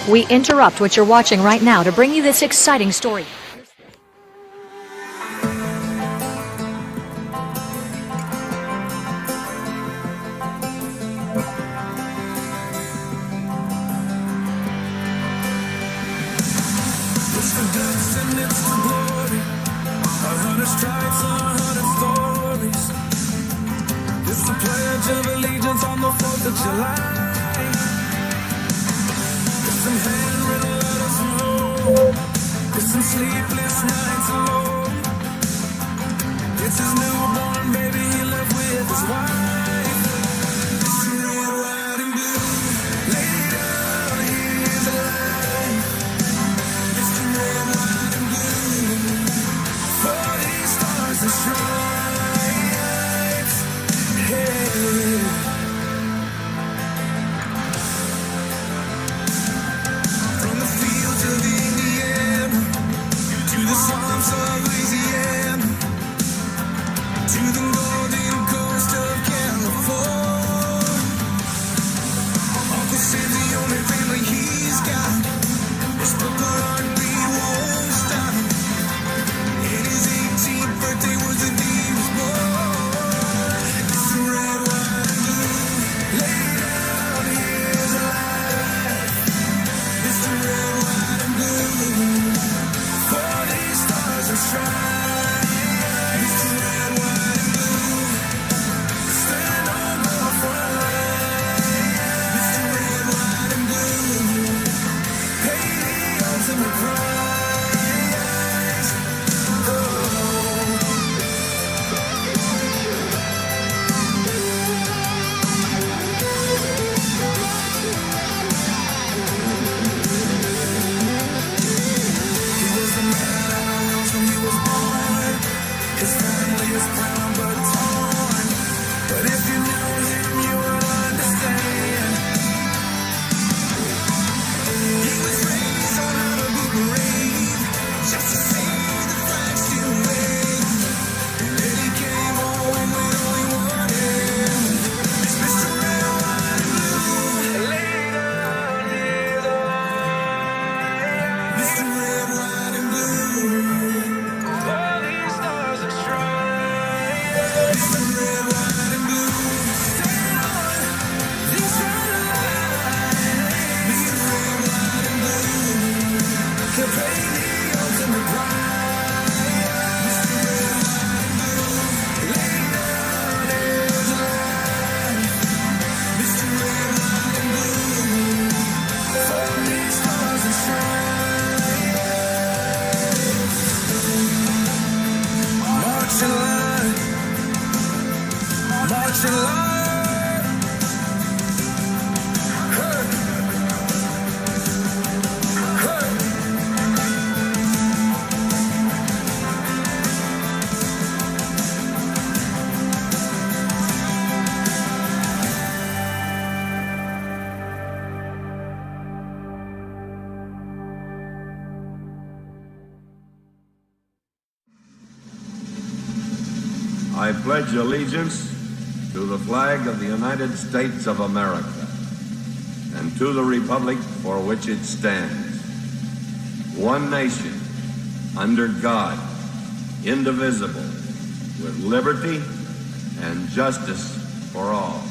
We interrupt what you're watching right now to bring you this exciting story. It's the dust and it's the glory. 100 stripes, 100 stories. It's the pledge of allegiance on the 4th of July. It's some handwritten letters from home. It's some sleepless nights alone. It's his newborn baby he left with his wife. It's the red, white, and blue. Lay down, he's alive. It's the red, white, and blue. 40 stars and stripes. Hey. From the fields of Indiana to the swamps of Louisiana to the golden coast of California, Uncle Sam's the only family he's got. His purple heartbeat won't stop. And his 18th birthday was the day he was born. It's the red, white, and blue. Lay down, here's alive. It's the red, white, and blue. 40 stars and stripes. It's the red, white, and blue. Stand on the front line. It's the red, white, and blue. Pay the ultimate price. Oh. He was the man out of Wales when he was born. His family is proud but torn. But if you knew him, you would understand. He was raised on how to be brave, just to see the flags still wave. And then he came home with all he wanted. It's Mr. Red, White, and Blue. Lay down his life. Mr. Red, White, and Blue. All these stars and stripes. Mr. Red, White, and Blue. Stand on this red line. Mr. Red, White, and Blue. He'll pay the ultimate price. Mr. Red, White, and Blue. Lay down his life. Mr. Red, White, and Blue. 40 stars and stripes. Marching line, marching line. Hey, hey. I pledge allegiance to the flag of the United States of America and to the republic for which it stands, one nation, under God, indivisible, with liberty and justice for all.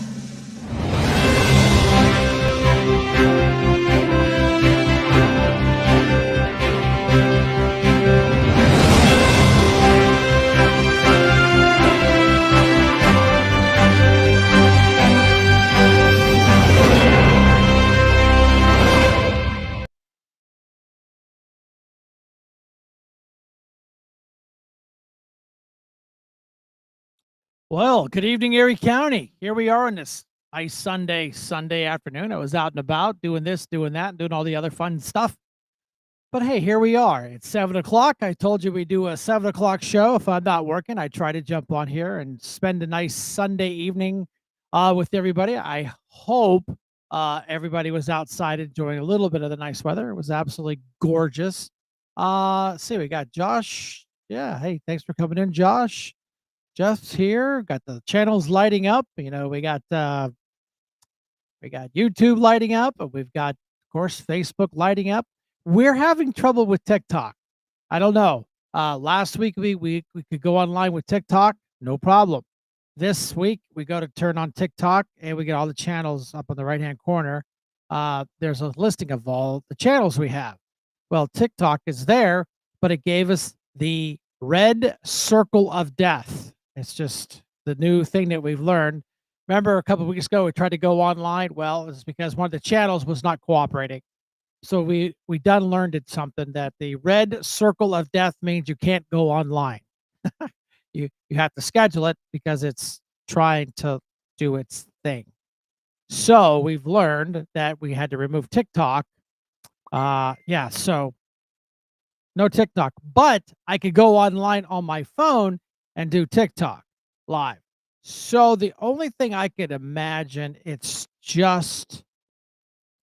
Well, good evening, Erie County. Here we are on this nice Sunday afternoon. I was out and about doing this, doing that, and doing all the other fun stuff. But hey, here we are. It's 7 o'clock. I told you we do a 7 o'clock show. If I'm not working, I try to jump on here and spend a nice Sunday evening with everybody. I hope everybody was outside enjoying a little bit of the nice weather. It was absolutely gorgeous. See, we got Josh. Yeah, hey, thanks for coming in, Josh. Jeff's here. Got the channels lighting up. You know, we got YouTube lighting up, and we've got, of course, Facebook lighting up. We're having trouble with TikTok. I don't know. Last week we could go online with TikTok, no problem. This week we go to turn on TikTok and we get all the channels up on the right-hand corner. There's a listing of all the channels we have. Well, TikTok is there, but it gave us the red circle of death. It's just the new thing that we've learned. Remember a couple of weeks ago we tried to go online? Well, it's because one of the channels was not cooperating. So we done learned it something that the red circle of death means you can't go online. You have to schedule it because it's trying to do its thing. So we've learned that we had to remove TikTok. Yeah, so no TikTok, but I could go online on my phone and do TikTok live. So the only thing I could imagine, it's just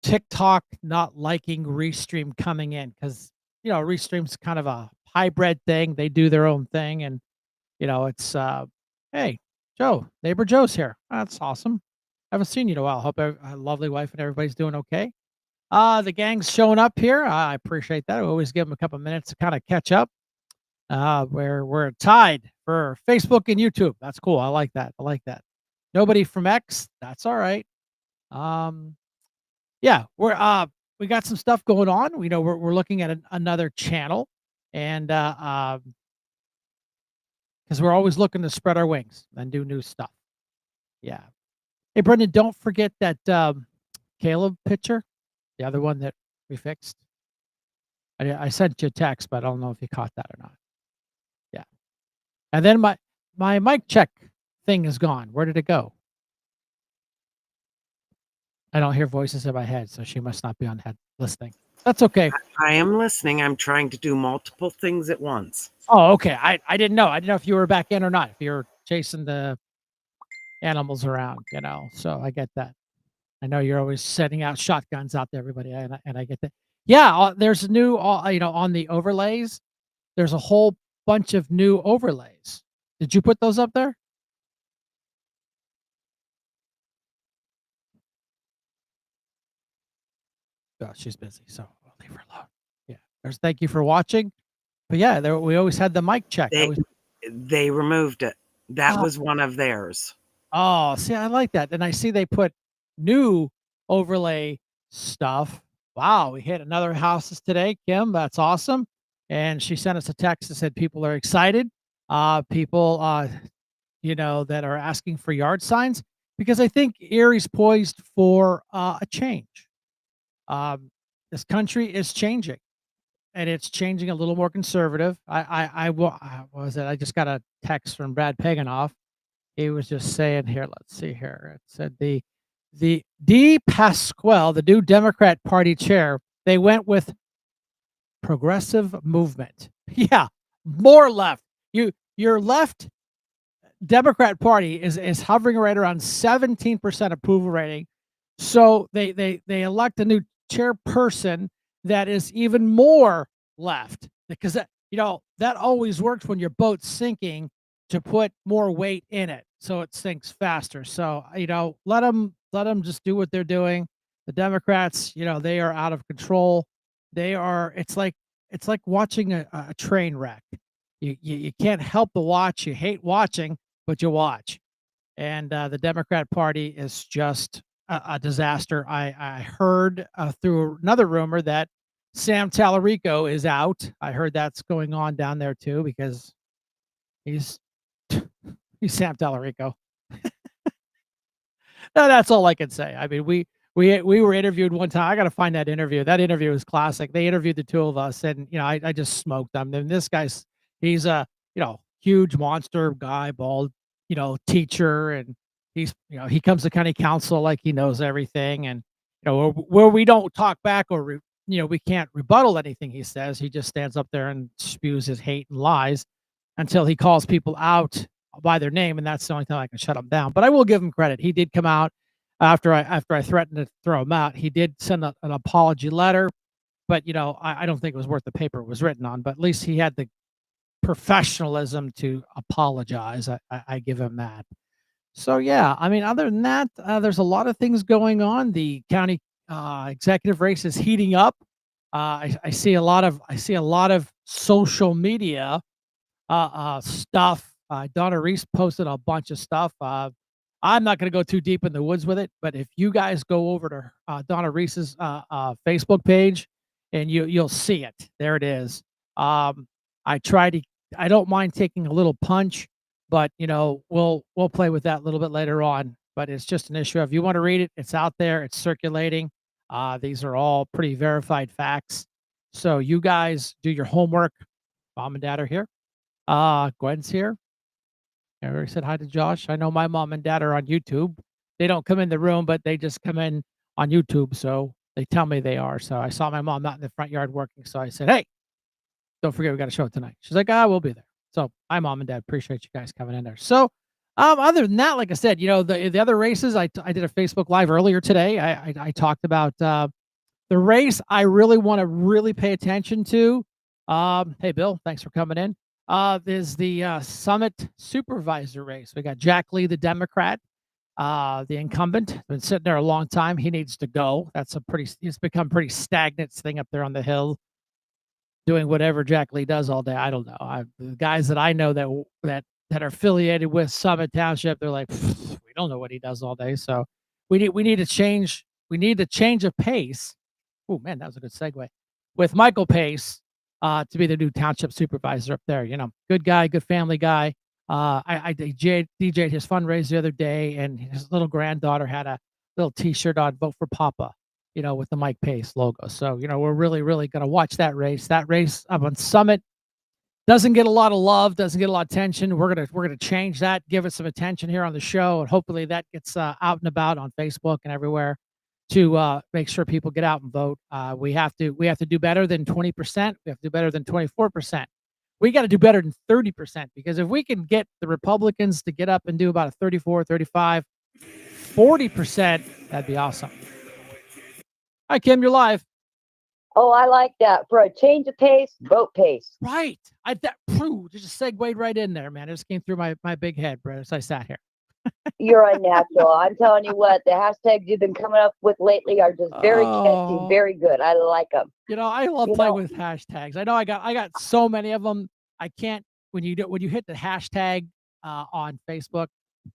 TikTok not liking Restream coming in because, Restream's kind of a hybrid thing. They do their own thing. And, it's, hey, Joe, neighbor Joe's here. That's awesome. Haven't seen you in a while. Hope a lovely wife and everybody's doing okay. The gang's showing up here. I appreciate that. I always give them a couple minutes to kind of catch up. We're tied for Facebook and YouTube. That's cool. I like that. I like that. Nobody from X. That's all right. Yeah, we got some stuff going on. We know we're looking at another channel, and because we're always looking to spread our wings and do new stuff. Yeah. Hey, Brendan, don't forget that Caleb picture, the other one that we fixed. I sent you a text, but I don't know if you caught that or not. Yeah. And then my mic check thing is gone. Where did it go? I don't hear voices in my head, so she must not be on head listening. That's okay. I am listening. I'm trying to do multiple things at once. Oh, okay. I didn't know. I didn't know if you were back in or not, if you're chasing the animals around, so I get that. I know you're always setting out shotguns out there, everybody, and I get that. Yeah, there's new, on the overlays, there's a whole bunch of new overlays. Did you put those up there? Oh, she's busy, so I'll leave her alone. Yeah. Thank you for watching. But yeah, we always had the mic check. They removed it. That was one of theirs. Oh, see, I like that. And I see they put new overlay stuff. Wow, we hit another houses today, Kim. That's awesome. And she sent us a text that said people are excited. People that are asking for yard signs, because I think Erie's poised for a change. This country is changing, and it's changing a little more conservative. I just got a text from Brad Paganoff. He was just saying here, let's see here. It said the D. Pasquale, the new Democrat Party chair, they went with progressive movement. Yeah, more left. Your left Democrat Party is hovering right around 17% approval rating. So they elect a new chairperson that is even more left, because that always works when your boat's sinking, to put more weight in it so it sinks faster. So let them just do what they're doing. The Democrats, they are out of control. It's like watching a train wreck. You can't help but watch. You hate watching, but you watch. And the Democrat Party is just a disaster. I heard through another rumor that Sam Tallarico is out. I heard that's going on down there too, because he's Sam Tallarico. No, that's all I can say. I mean, we were interviewed one time. I got to find that interview. That interview is classic. They interviewed the two of us, and I just smoked them. And this he's a huge monster guy, bald, teacher, and he comes to county council like he knows everything, and where we don't talk back, or we can't rebuttal anything he says. He just stands up there and spews his hate and lies until he calls people out by their name, and that's the only time I can shut him down. But I will give him credit. He did come out after I threatened to throw him out. He did send an apology letter, but I don't think it was worth the paper it was written on. But at least he had the professionalism to apologize. I give him that. So yeah, I mean, other than that, there's a lot of things going on. The county executive race is heating up. I see a lot of social media stuff. Donna Reese posted a bunch of stuff. I'm not going to go too deep in the woods with it, but if you guys go over to Donna Reese's Facebook page, and you'll see it. There it is. I try to. I don't mind taking a little punch, but we'll play with that a little bit later on. But it's just an issue of, you want to read it. It's out there. It's circulating. These are all pretty verified facts. So you guys do your homework. Mom and Dad are here. Gwen's here. I already said hi to Josh. I know my mom and dad are on YouTube. They don't come in the room, but they just come in on YouTube. So they tell me they are. So I saw my mom out in the front yard working. So I said, hey, don't forget, we got a show tonight. She's like, we'll be there. So hi, Mom and Dad. Appreciate you guys coming in there. So other than that, like I said, the other races, I did a Facebook Live earlier today. I talked about the race I really want to really pay attention to. Hey, Bill, thanks for coming in. There's the Summit Supervisor race. We got Jack Lee, the Democrat, the incumbent. Been sitting there a long time. He needs to go. He's become pretty stagnant thing up there on the hill, doing whatever Jack Lee does all day. I don't know. The guys that I know that are affiliated with Summit Township, they're like, we don't know what he does all day. So we need to change. We need to change of pace. Oh man, that was a good segue. With Michael Pace to be the new township supervisor up there. Good guy, good family guy. I DJ'd his fundraiser the other day, and his little granddaughter had a little T-shirt on, "Vote for Papa," with the Mike Pace logo. So we're really, really going to watch that race. That race up on Summit doesn't get a lot of love, doesn't get a lot of attention. We're gonna change that, give it some attention here on the show, and hopefully that gets out and about on Facebook and everywhere to make sure people get out and vote. We have to do better than 20%. We have to do better than 24%. We got to do better than 30%, because if we can get the Republicans to get up and do about a 34, 35, 40%, that'd be awesome. Hi, Kim, you're live. Oh, I like that. For a change of pace, vote Pace. Right. That just segued right in there, man. It just came through my big head, Brett, as I sat here. You're unnatural. I'm telling you what, the hashtags you've been coming up with lately are just very catchy, very good. I like them. I love playing with hashtags. I know I got so many of them. I can't, when you hit the hashtag on Facebook,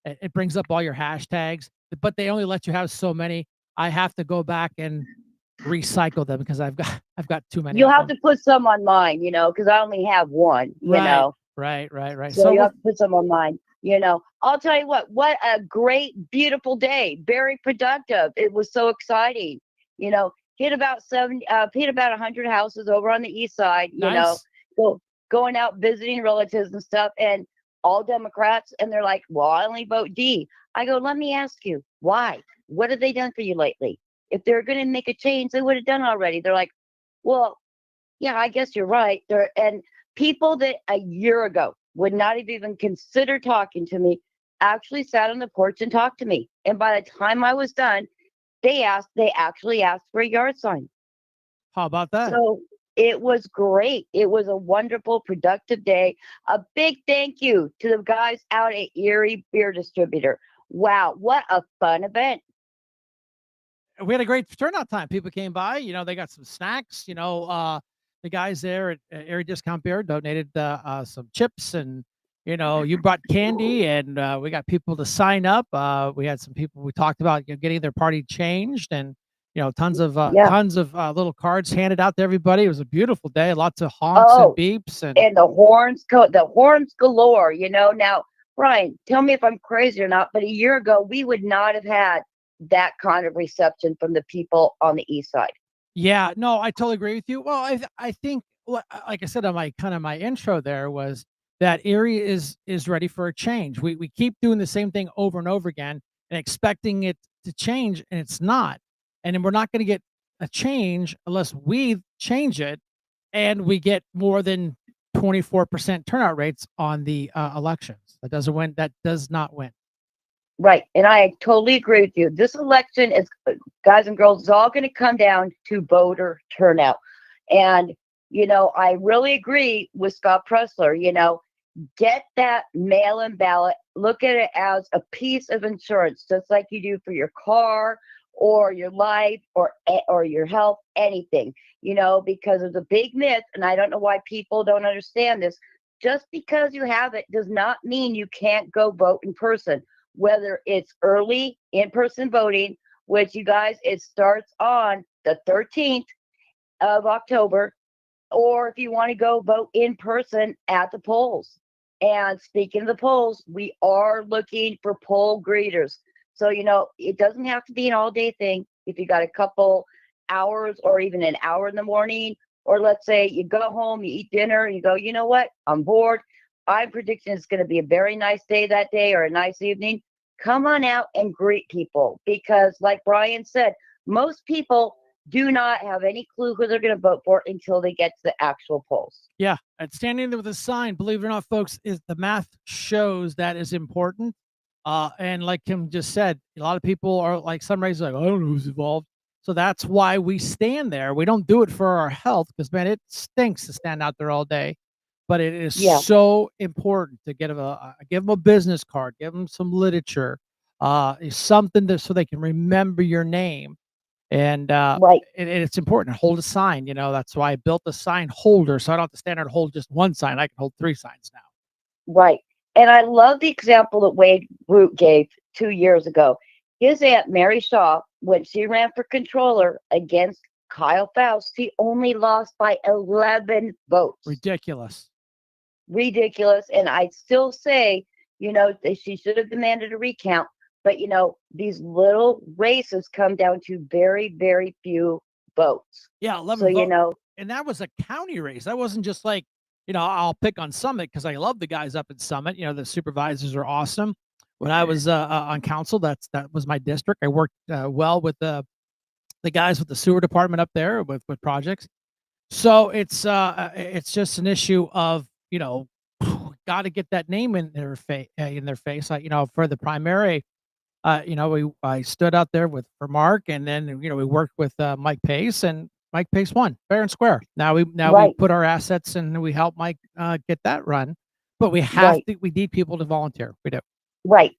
it brings up all your hashtags, but they only let you have so many. I have to go back and recycle them because I've got too many. You'll have to put some on mine, because I only have one, Right. So you have to put some on mine. I'll tell you what a great, beautiful day. Very productive. It was so exciting. Hit about 100 houses over on the east side, Nice. Going out visiting relatives and stuff, and all Democrats. And they're like, well, I only vote D. I go, let me ask you, why? What have they done for you lately? If they're going to make a change, they would have done it already. They're like, well, yeah, I guess you're right. And people that a year ago would not have even considered talking to me actually sat on the porch and talked to me. And by the time I was done, they actually asked for a yard sign. How about that? So it was great. It was a wonderful, productive day. A big thank you to the guys out at Erie Beer Distributor. Wow, what a fun event. We had a great turnout time. People came by, they got some snacks, the guys there at Area Discount Beer donated some chips, and you brought candy, and we got people to sign up. We had some people, we talked about getting their party changed, and tons of little cards handed out to everybody. It was a beautiful day, lots of honks and beeps, and the horns galore. Now, Brian, tell me if I'm crazy or not, but a year ago we would not have had that kind of reception from the people on the east side. Yeah, no, I totally agree with you. Well, I think, like I said on my intro, there was that Erie is ready for a change. We keep doing the same thing over and over again and expecting it to change, and it's not. And then we're not going to get a change unless we change it, and we get more than 24% turnout rates on the elections. That doesn't win. That does not win. Right. And I totally agree with you. This election is, guys and girls, is all going to come down to voter turnout. And, I really agree with Scott Pressler. Get that mail-in ballot. Look at it as a piece of insurance, just like you do for your car or your life or your health, anything, because there's a big myth, and I don't know why people don't understand this. Just because you have it does not mean you can't go vote in person, whether it's early in-person voting, which, you guys, it starts on the 13th of October, or if you want to go vote in person at the polls. And speaking of the polls, we are looking for poll greeters. So, it doesn't have to be an all day thing. If you got a couple hours or even an hour in the morning, or let's say you go home, you eat dinner, and you go, you know what? I'm bored. I'm predicting it's going to be a very nice day that day or a nice evening. Come on out and greet people, because, like Brian said, most people do not have any clue who they're going to vote for until they get to the actual polls. Yeah, and standing there with a sign, believe it or not, folks, is the math shows that is important. And like Kim just said, a lot of people are like, some races like, I don't know who's involved. So that's why we stand there. We don't do it for our health, because man, it stinks to stand out there all day. But it is Yeah, so important to give them a business card, give them some literature, something so they can remember your name. And right. it's important to hold a sign. That's why I built a sign holder, so I don't have to stand there and hold just one sign. I can hold 3 signs now. Right. And I love the example that Wade Root gave 2 years ago. His Aunt Mary Shaw, when she ran for controller against Kyle Faust, he only lost by 11 votes. Ridiculous. Ridiculous. And I still say, that she should have demanded a recount. But, these little races come down to very, very few votes. Yeah, So, 11 votes. And that was a county race. That wasn't just like, I'll pick on Summit because I love the guys up in Summit. The supervisors are awesome. When I was on council, that was my district. I worked well with the guys with the sewer department up there with projects. So it's just an issue of, got to get that name in their face. For the primary, I stood out there for Mark, and then we worked with Mike Pace, and Mike Pace won fair and square. Now we right, put our assets and we help Mike get that run, but we right, need people to volunteer. We do. right.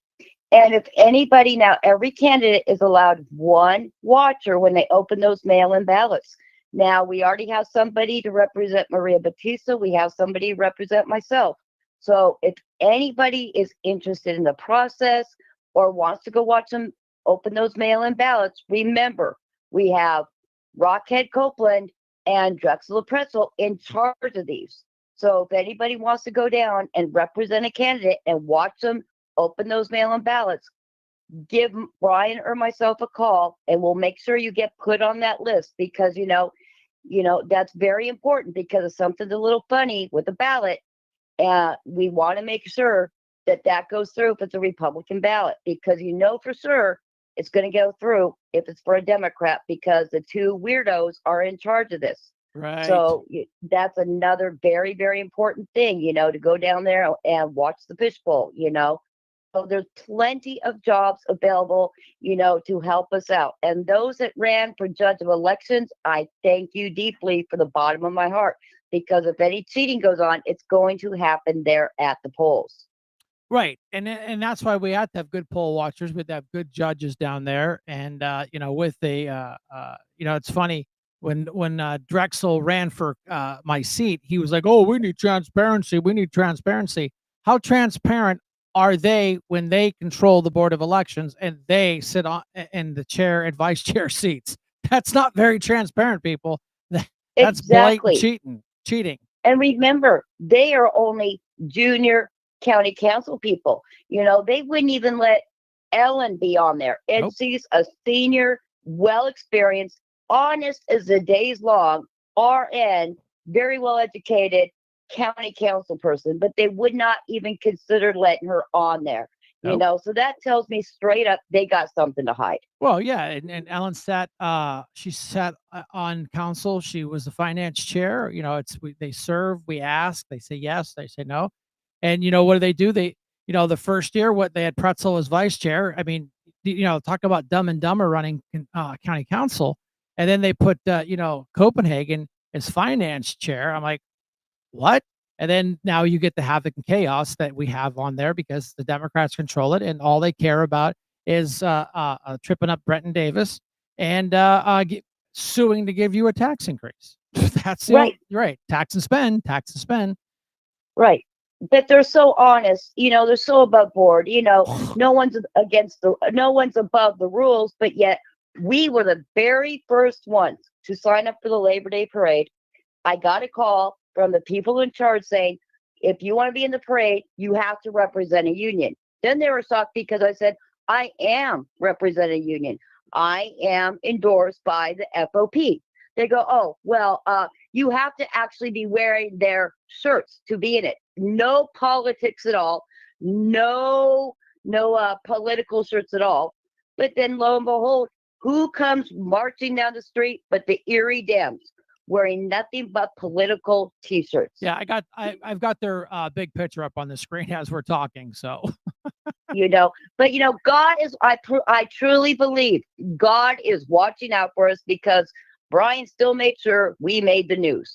And if anybody now, every candidate is allowed one watcher when they open those mail-in ballots. Now, we already have somebody to represent Maria Batista. We have somebody to represent myself. So if anybody is interested in the process or wants to go watch them open those mail-in ballots, remember, we have Rockhead Copeland and Drexel Pretzel in charge of these. So if anybody wants to go down and represent a candidate and watch them open those mail-in ballots, give Brian or myself a call, and we'll make sure you get put on that list, because that's very important, because if something's a little funny with the ballot, we want to make sure that goes through if it's a Republican ballot, because for sure it's going to go through if it's for a Democrat, because the two weirdos are in charge of this. Right. So that's another very, very important thing, to go down there and watch the fishbowl. So there's plenty of jobs available, to help us out. And those that ran for judge of elections, I thank you deeply from the bottom of my heart, because if any cheating goes on, it's going to happen there at the polls. Right. And that's why we have to have good poll watchers. We have to have good judges down there. And with it's funny when Drexel ran for my seat, he was like, "Oh, we need transparency. We need transparency." How transparent are they when they control the Board of Elections and they sit in the chair and vice chair seats? That's not very transparent, people. That's blatant Exactly. cheating. And remember, they are only junior county council people. They wouldn't even let Ellen be on there. And Nope. she's a senior, well experienced, honest as the day's long, RN, very well educated county council person, but they would not even consider letting her on there. Nope. So that tells me straight up they got something to hide. Well, yeah, and Ellen she sat on council. She was the finance chair. They serve, we ask, they say yes, they say no. And what do they do? The first year, what they had Pretzel as vice chair. I mean, talk about Dumb and Dumber running county council. And then they put, Copenhagen as finance chair. I'm like, what? And then now you get the havoc and chaos that we have on there because the Democrats control it, and all they care about is tripping up Brenton Davis and suing to give you a tax increase. That's the Right. right. Tax and spend, tax and spend. Right. But they're so honest, they're so above board, no one's no one's above the rules, but yet we were the very first ones to sign up for the Labor Day parade. I got a call from the people in charge saying, if you want to be in the parade, you have to represent a union. Then they were shocked because I said, I am representing a union. I am endorsed by the FOP. They go, oh, well, you have to actually be wearing their shirts to be in it. No politics at all. No political shirts at all. But then lo and behold, who comes marching down the street but the Erie Dems wearing nothing but political t-shirts? Yeah, I've got their big picture up on the screen as we're talking. So But God is, I truly believe God is watching out for us because Brian still made sure we made the news.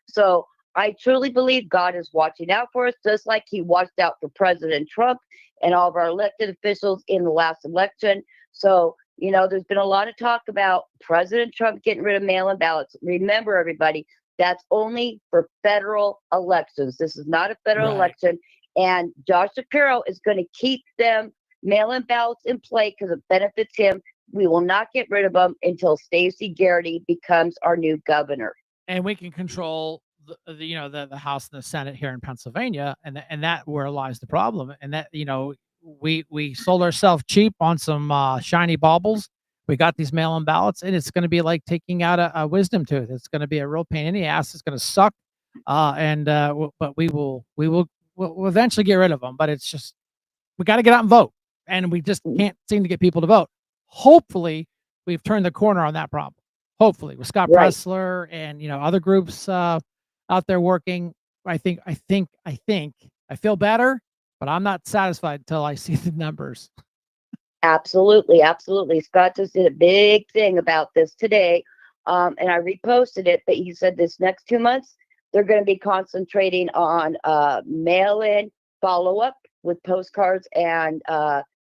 So I truly believe God is watching out for us, just like he watched out for President Trump and all of our elected officials in the last election. So there's been a lot of talk about President Trump getting rid of mail-in ballots. Remember, everybody, that's only for federal elections. This is not a federal Right. election. And Josh Shapiro is going to keep them mail-in ballots in play because it benefits him. We will not get rid of them until Stacey Garrity becomes our new governor. and we can control the House and the Senate here in Pennsylvania, and that where lies the problem. And that we sold ourselves cheap on some shiny baubles. We got these mail-in ballots, and it's going to be like taking out a wisdom tooth. It's going to be a real pain in the ass. It's going to suck, but we'll eventually get rid of them. But it's just we got to get out and vote, and we just can't seem to get people to vote. Hopefully, we've turned the corner on that problem. Hopefully, with Scott Right. Pressler and other groups out there working. I think I feel better, but I'm not satisfied until I see the numbers. Absolutely, absolutely. Scott just did a big thing about this today, and I reposted it. But he said this next 2 months they're going to be concentrating on mail-in follow-up with postcards and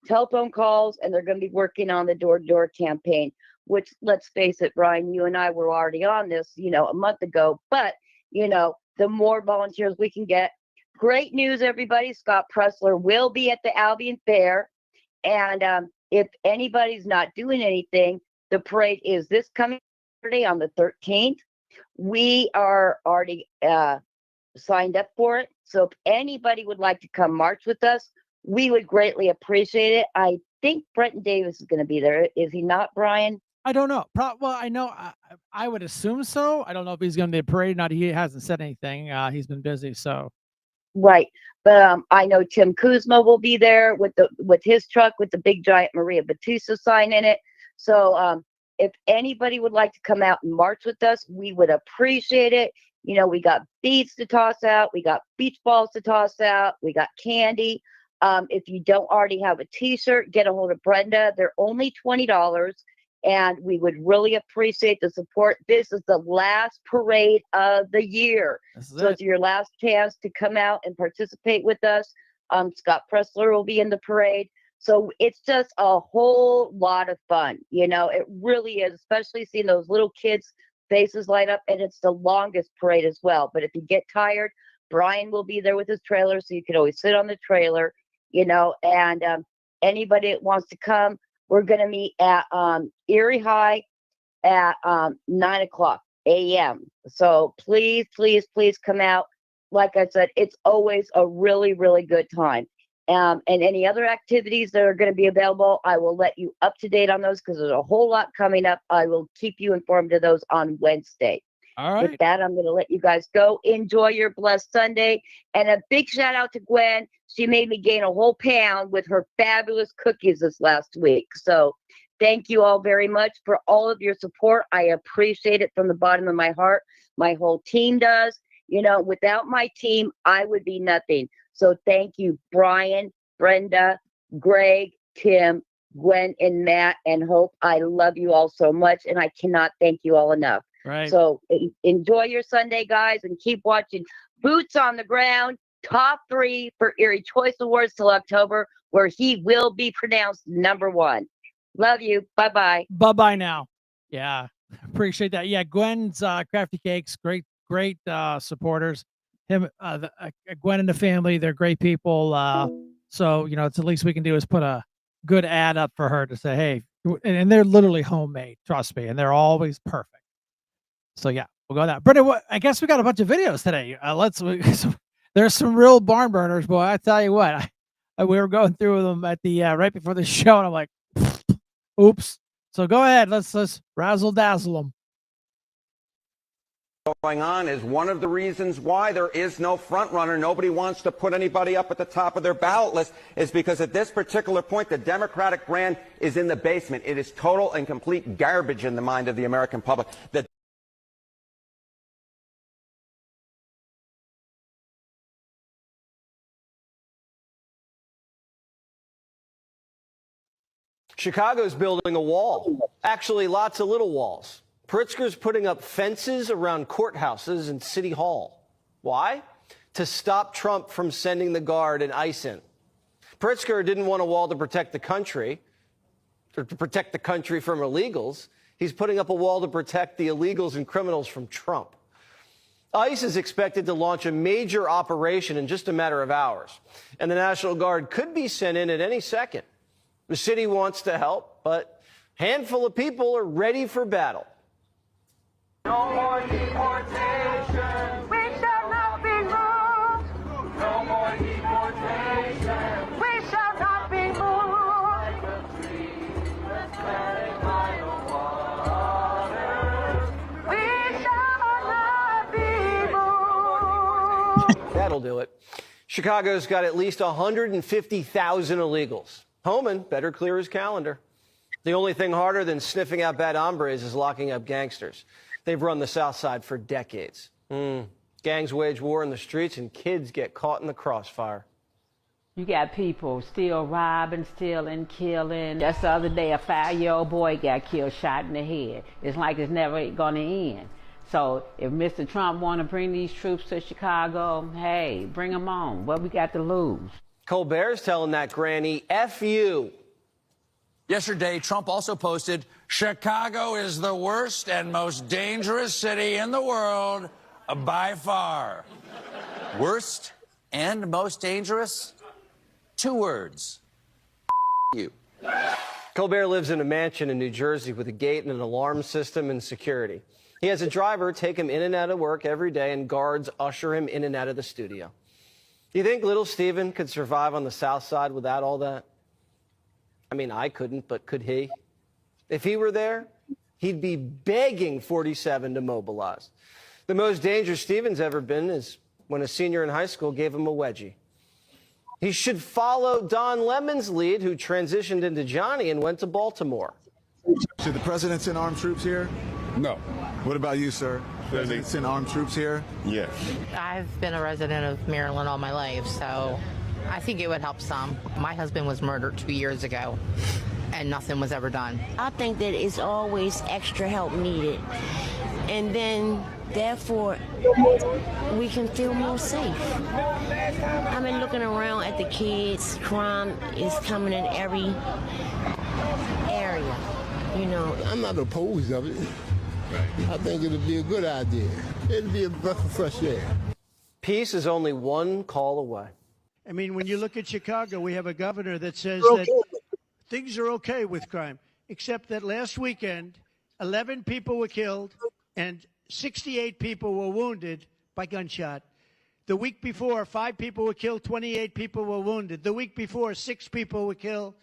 telephone calls, and they're going to be working on the door-to-door campaign. Which, let's face it, Brian, you and I were already on this, a month ago. But the more volunteers we can get. Great news, everybody! Scott Pressler will be at the Albion Fair. And if anybody's not doing anything, the parade is this coming Saturday on the 13th. We are already signed up for it. So if anybody would like to come march with us, we would greatly appreciate it. I think Brenton Davis is going to be there. Is he not, Brian? I don't know. Well, I know. I would assume so. I don't know if he's going to be a parade. Not he hasn't said anything. He's been busy. So Right. But I know Tim Kuzma will be there with his truck with the big giant Maria Batista sign in it. So if anybody would like to come out and march with us, we would appreciate it. We got beads to toss out, we got beach balls to toss out, we got candy. If you don't already have a t-shirt, get a hold of Brenda. They're only $20. And we would really appreciate the support. This is the last parade of the year. So it's your last chance to come out and participate with us. Scott Pressler will be in the parade. So it's just a whole lot of fun. It really is, especially seeing those little kids' faces light up. And it's the longest parade as well. But if you get tired, Brian will be there with his trailer. So you can always sit on the trailer, and anybody that wants to come, we're going to meet at Erie High at 9:00 a.m. So please, please, please come out. Like I said, it's always a really, really good time. And any other activities that are going to be available, I will let you up to date on those because there's a whole lot coming up. I will keep you informed of those on Wednesday. all right. With that, I'm going to let you guys go. Enjoy your blessed Sunday. And a big shout out to Gwen. She made me gain a whole pound with her fabulous cookies this last week. So thank you all very much for all of your support. I appreciate it from the bottom of my heart. My whole team does. Without my team, I would be nothing. So thank you, Brian, Brenda, Greg, Tim, Gwen, and Matt, and Hope. I love you all so much, and I cannot thank you all enough. Right. So enjoy your Sunday, guys, and keep watching Boots on the Ground, top 3 for Erie Choice Awards till October, where he will be pronounced #1. Love you. Bye bye. Bye-bye now. Yeah, appreciate that. Yeah, Gwen's Crafty Cakes, great supporters. Gwen and the family, they're great people. So, it's the least we can do is put a good ad up for her to say, hey, and they're literally homemade, trust me, and they're always perfect. So yeah, we'll go with that. Brittany, I guess we got a bunch of videos today. There's some real barn burners, boy. I tell you what, we were going through them at the right before the show, and I'm like, oops. So go ahead, let's razzle dazzle them. Going on is one of the reasons why there is no front runner. Nobody wants to put anybody up at the top of their ballot list is because at this particular point, the Democratic brand is in the basement. It is total and complete garbage in the mind of the American public. Chicago's building a wall. Actually, lots of little walls. Pritzker's putting up fences around courthouses and City Hall. Why? To stop Trump from sending the Guard and ICE in. Pritzker didn't want a wall to protect the country, or to protect the country from illegals. He's putting up a wall to protect the illegals and criminals from Trump. ICE is expected to launch a major operation in just a matter of hours, and the National Guard could be sent in at any second. The city wants to help, but a handful of people are ready for battle. No more deportation. We shall not be moved. No more deportation. We shall not be moved. Like a tree that's planted by the water. We shall not be moved. That'll do it. Chicago's got at least 150,000 illegals. Homan better clear his calendar. The only thing harder than sniffing out bad hombres is locking up gangsters. They've run the South Side for decades. Gangs wage war in the streets and kids get caught in the crossfire. You got people still robbing, stealing, killing. Just the other day, a 5-year-old boy got killed, shot in the head. It's like it's never going to end. So if Mr. Trump want to bring these troops to Chicago, hey, bring them on. What we got to lose? Colbert's telling that granny, F you. Yesterday, Trump also posted, Chicago is the worst and most dangerous city in the world by far. Worst and most dangerous? 2 words. You. Colbert lives in a mansion in New Jersey with a gate and an alarm system and security. He has a driver take him in and out of work every day, and guards usher him in and out of the studio. Do you think little Steven could survive on the South Side without all that? I mean, I couldn't, but could he? If he were there, he'd be begging 47 to mobilize. The most dangerous Steven's ever been is when a senior in high school gave him a wedgie. He should follow Don Lemon's lead, who transitioned into Johnny and went to Baltimore. Should the president send armed troops here? No. What about you, sir? President send armed troops here? Yes. I've been a resident of Maryland all my life, so I think it would help some. My husband was murdered 2 years ago, and nothing was ever done. I think that it's always extra help needed. And then, therefore, we can feel more safe. I've been looking around at the kids. Crime is coming in every area, you know. I'm not opposed of it. I think it'll be a good idea. It'll be a breath of fresh air. Peace is only one call away. I mean, when you look at Chicago, we have a governor that says that things are okay with crime, except that last weekend, 11 people were killed and 68 people were wounded by gunshot. The week before, 5 people were killed, 28 people were wounded. The week before, 6 people were killed,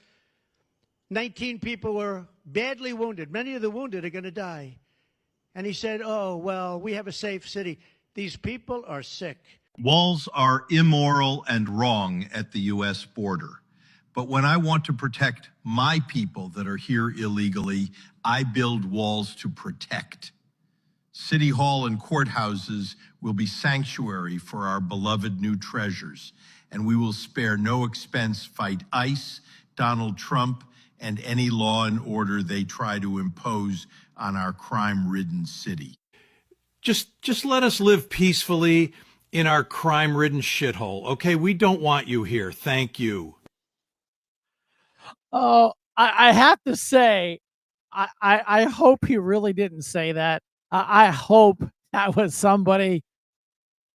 19 people were badly wounded. Many of the wounded are going to die. And he said, oh, well, we have a safe city. These people are sick. Walls are immoral and wrong at the U.S. border. But when I want to protect my people that are here illegally, I build walls to protect. City Hall and courthouses will be sanctuary for our beloved new treasures, and we will spare no expense fight ICE, Donald Trump, and any law and order they try to impose on our crime-ridden city. Just let us live peacefully in our crime-ridden shithole, okay? We don't want you here. Thank you. Oh, I have to say, I hope he really didn't say that. I hope that was somebody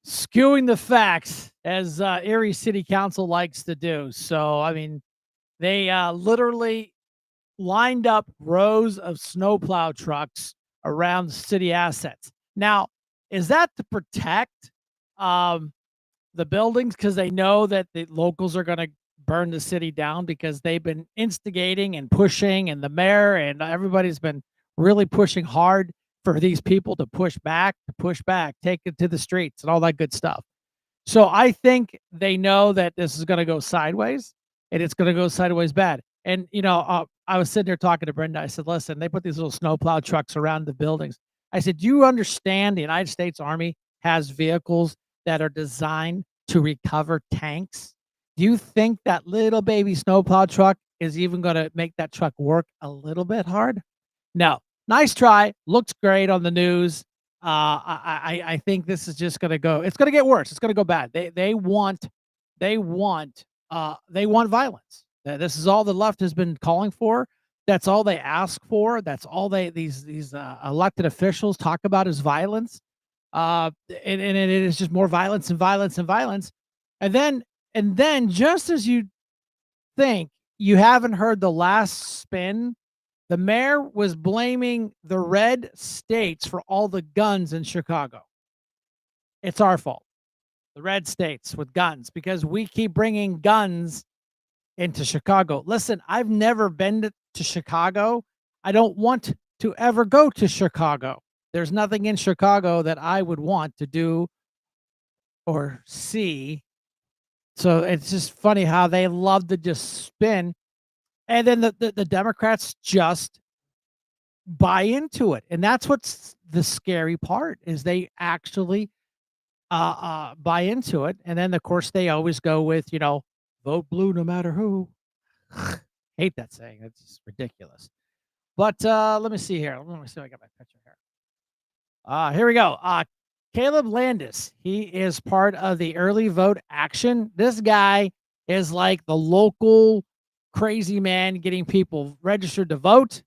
skewing the facts, as Erie City Council likes to do. So, I mean, they literally lined up rows of snowplow trucks around city assets. Now, is that to protect um, the buildings because they know that the locals are going to burn the city down because they've been instigating and pushing, and the mayor and everybody's been really pushing hard for these people to push back, take it to the streets and all that good stuff. So I think they know that this is going to go sideways, and it's going to go sideways bad. And I was sitting there talking to Brenda. I said, "Listen, they put these little snowplow trucks around the buildings." I said, "Do you understand the United States Army has vehicles that are designed to recover tanks? Do you think that little baby snowplow truck is even going to make that truck work a little bit hard? No. Nice try. Looks great on the news. I think this is just gonna go. It's gonna get worse. It's gonna go bad. They want violence. This is all the left has been calling for. That's all they ask for. That's all these elected officials talk about is violence. And it is just more violence and violence and violence. And then just as you think you haven't heard the last spin, the mayor was blaming the red states for all the guns in Chicago. It's our fault, the red states with guns, because we keep bringing guns into Chicago. Listen, I've never been to Chicago. I don't want to ever go to Chicago. There's nothing in Chicago that I would want to do or see. So it's just funny how they love to just spin. And then the Democrats just buy into it. And that's what's the scary part is they actually buy into it. And then of course they always go with, vote blue no matter who. Hate that saying. It's just ridiculous. But let me see here. Let me see if I got my picture here. Here we go. Caleb Landis. He is part of the early vote action. This guy is like the local crazy man getting people registered to vote,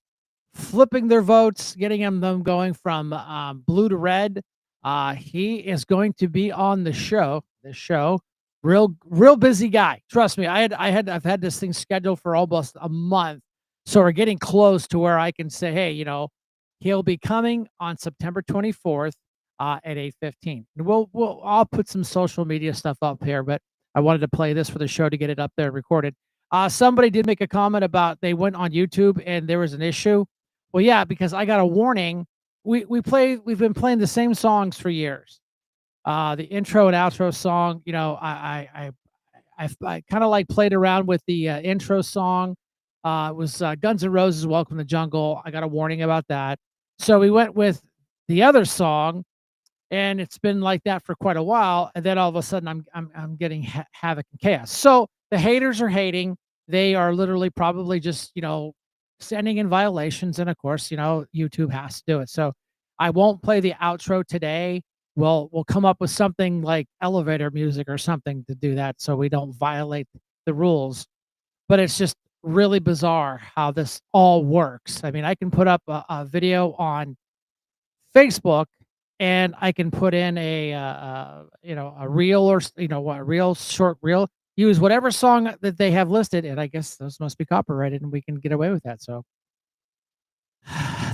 flipping their votes, getting them going from blue to red. He is going to be on the show. This show, real busy guy. Trust me. I've had this thing scheduled for almost a month, so we're getting close to where I can say, hey, he'll be coming on September 24th at 8:15. I'll put some social media stuff up here, but I wanted to play this for the show to get it up there recorded. Somebody did make a comment about they went on YouTube and there was an issue. Well, yeah, because I got a warning. We've been playing the same songs for years. The intro and outro song, I kind of like played around with the intro song. It was Guns N' Roses, "Welcome to the Jungle." I got a warning about that. So we went with the other song, and it's been like that for quite a while. And then all of a sudden, I'm getting havoc and chaos. So the haters are hating. They are literally probably just sending in violations, and of course, YouTube has to do it. So I won't play the outro today. We'll come up with something like elevator music or something to do that, so we don't violate the rules. But it's just really bizarre how this all works. I mean, I can put up a video on Facebook, and I can put in a reel or a real short reel. Use whatever song that they have listed, and I guess those must be copyrighted, and we can get away with that. So,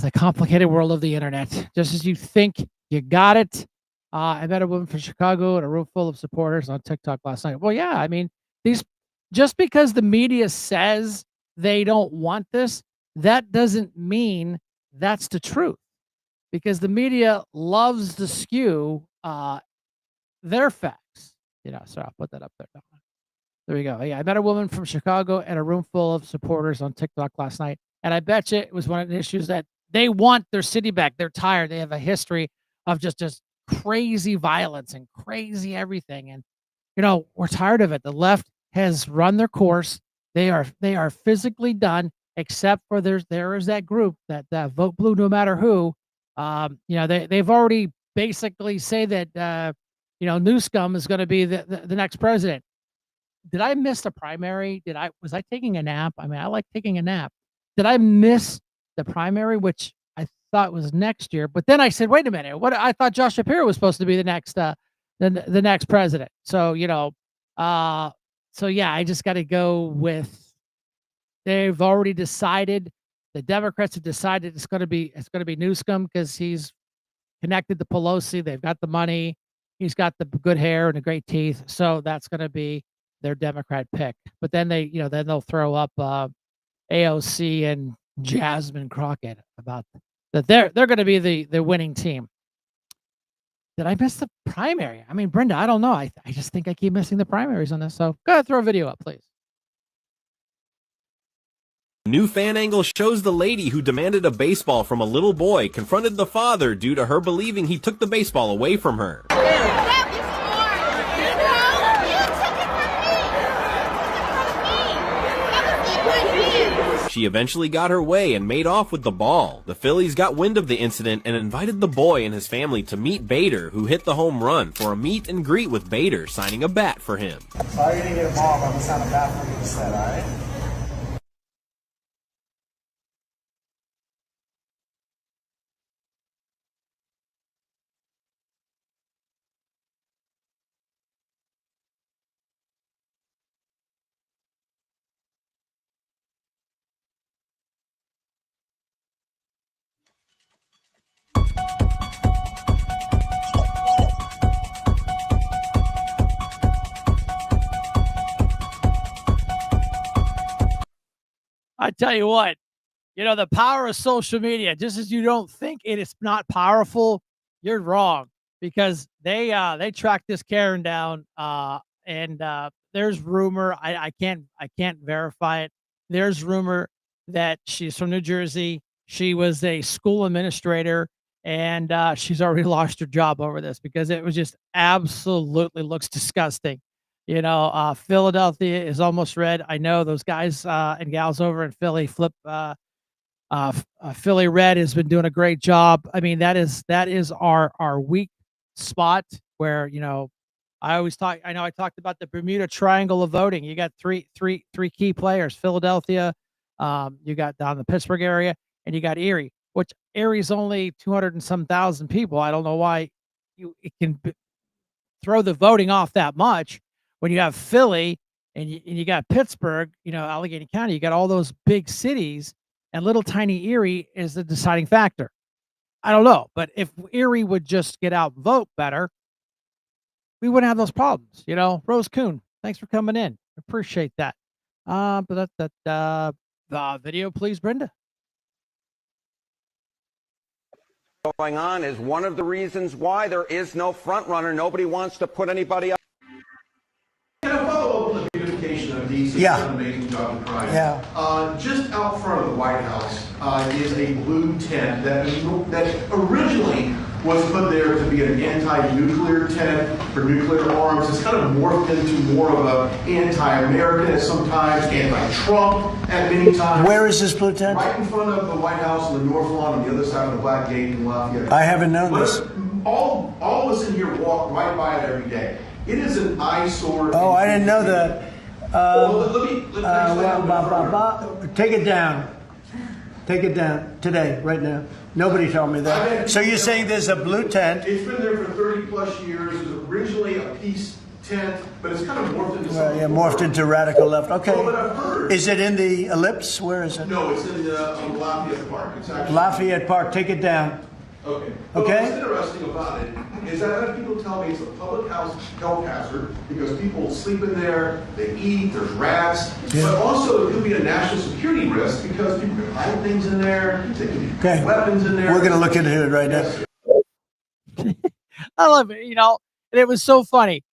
the complicated world of the internet. Just as you think you got it. I met a woman from Chicago in a room full of supporters on TikTok last night. Well, yeah, I mean, just because the media says they don't want this, that doesn't mean that's the truth. Because the media loves to skew their facts. So I'll put that up there. There we go. Yeah, I met a woman from Chicago and a room full of supporters on TikTok last night. And I bet you it was one of the issues that they want their city back. They're tired. They have a history of just crazy violence and crazy everything. And, we're tired of it. The left has run their course. They are physically done, except for there is that group that vote blue no matter who. They've already basically say that, Newscomb is going to be the next president. Did I miss the primary? Was I taking a nap? I mean, I like taking a nap. did I miss the primary, which I thought was next year? But then I said, wait a minute, what? I thought Josh Shapiro was supposed to be the next the next president. So so yeah, I just got to go with. They've already decided. The Democrats have decided it's going to be Newsom because he's connected to Pelosi. They've got the money. He's got the good hair and the great teeth. So that's going to be their Democrat pick. But then then they'll throw up AOC and Jasmine Crockett about that. They're going to be the winning team. Did I miss the primary? I mean, Brenda, I don't know. I just think I keep missing the primaries on this. So go ahead, throw a video up, please. New fan angle shows the lady who demanded a baseball from a little boy confronted the father due to her believing he took the baseball away from her. She eventually got her way and made off with the ball. The Phillies got wind of the incident and invited the boy and his family to meet Bader, who hit the home run, for a meet and greet with Bader, signing a bat for him. Sorry you didn't get a ball, but I'm gonna sign a bat for you instead, alright? I tell you what, the power of social media, just as you don't think it is not powerful, you're wrong, because they tracked this Karen down, and there's rumor, I can't verify it. There's rumor that she's from New Jersey. She was a school administrator, and she's already lost her job over this because it was just absolutely looks disgusting. Philadelphia is almost red. I know those guys and gals over in Philly Philly Red has been doing a great job. I mean, that is our weak spot where, I talked about the Bermuda Triangle of voting. You got three key players: Philadelphia, you got down the Pittsburgh area, and you got Erie, which Erie's only 200 and some thousand people. I don't know why it can throw the voting off that much when you have Philly and you got Pittsburgh, Allegheny County. You got all those big cities, and little tiny Erie is the deciding factor. I don't know, but if Erie would just get out and vote better, we wouldn't have those problems. Rose Kuhn, thanks for coming in. Appreciate that. But the video, please, Brenda. Going on is one of the reasons why there is no front runner. Nobody wants to put anybody up. Can I follow up on the beautification of D.C.? Yeah. An amazing job of crime. Yeah. Just out front of the White House is a blue tent that originally was put there to be an anti-nuclear tent for nuclear arms. It's kind of morphed into more of an anti-American at sometimes, anti-Trump at many times. Where is this blue tent? Right in front of the White House on the North Lawn on the other side of the Black Gate in Lafayette. I haven't known this. All of us in here walk right by it every day. It is an eyesore. Oh, I didn't know that. Let me Take it down. Take it down today, right now. Nobody told me that. So you're saying there's a blue tent? It's been there for 30 plus years. It was originally a peace tent, but it's kind of morphed into something. Yeah, morphed into radical left. Okay. Well, but I've heard. Is it in the Ellipse? Where is it? No, it's in Lafayette Park. It's actually Lafayette Park. Take it down. Okay. Okay. What's interesting about it is that I've had people tell me it's a public health hazard because people sleep in there, they eat, there's rats, but also it could be a national security risk because people can hide things in there, they can put weapons in there. We're going to look into it right now. I love it, and it was so funny.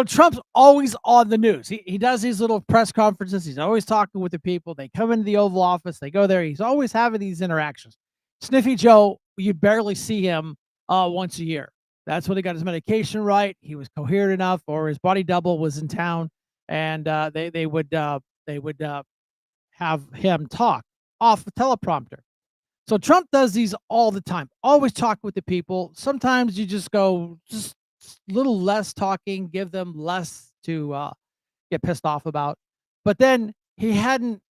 Trump's always on the news. He does these little press conferences. He's always talking with the people. They come into the Oval Office. They go there. He's always having these interactions. Sniffy Joe, you barely see him once a year. That's when he got his medication right. He was coherent enough, or his body double was in town, and they would have him talk off the teleprompter. So Trump does these all the time. Always talk with the people. Sometimes you just go just a little less talking, give them less to get pissed off about. But then he hadn't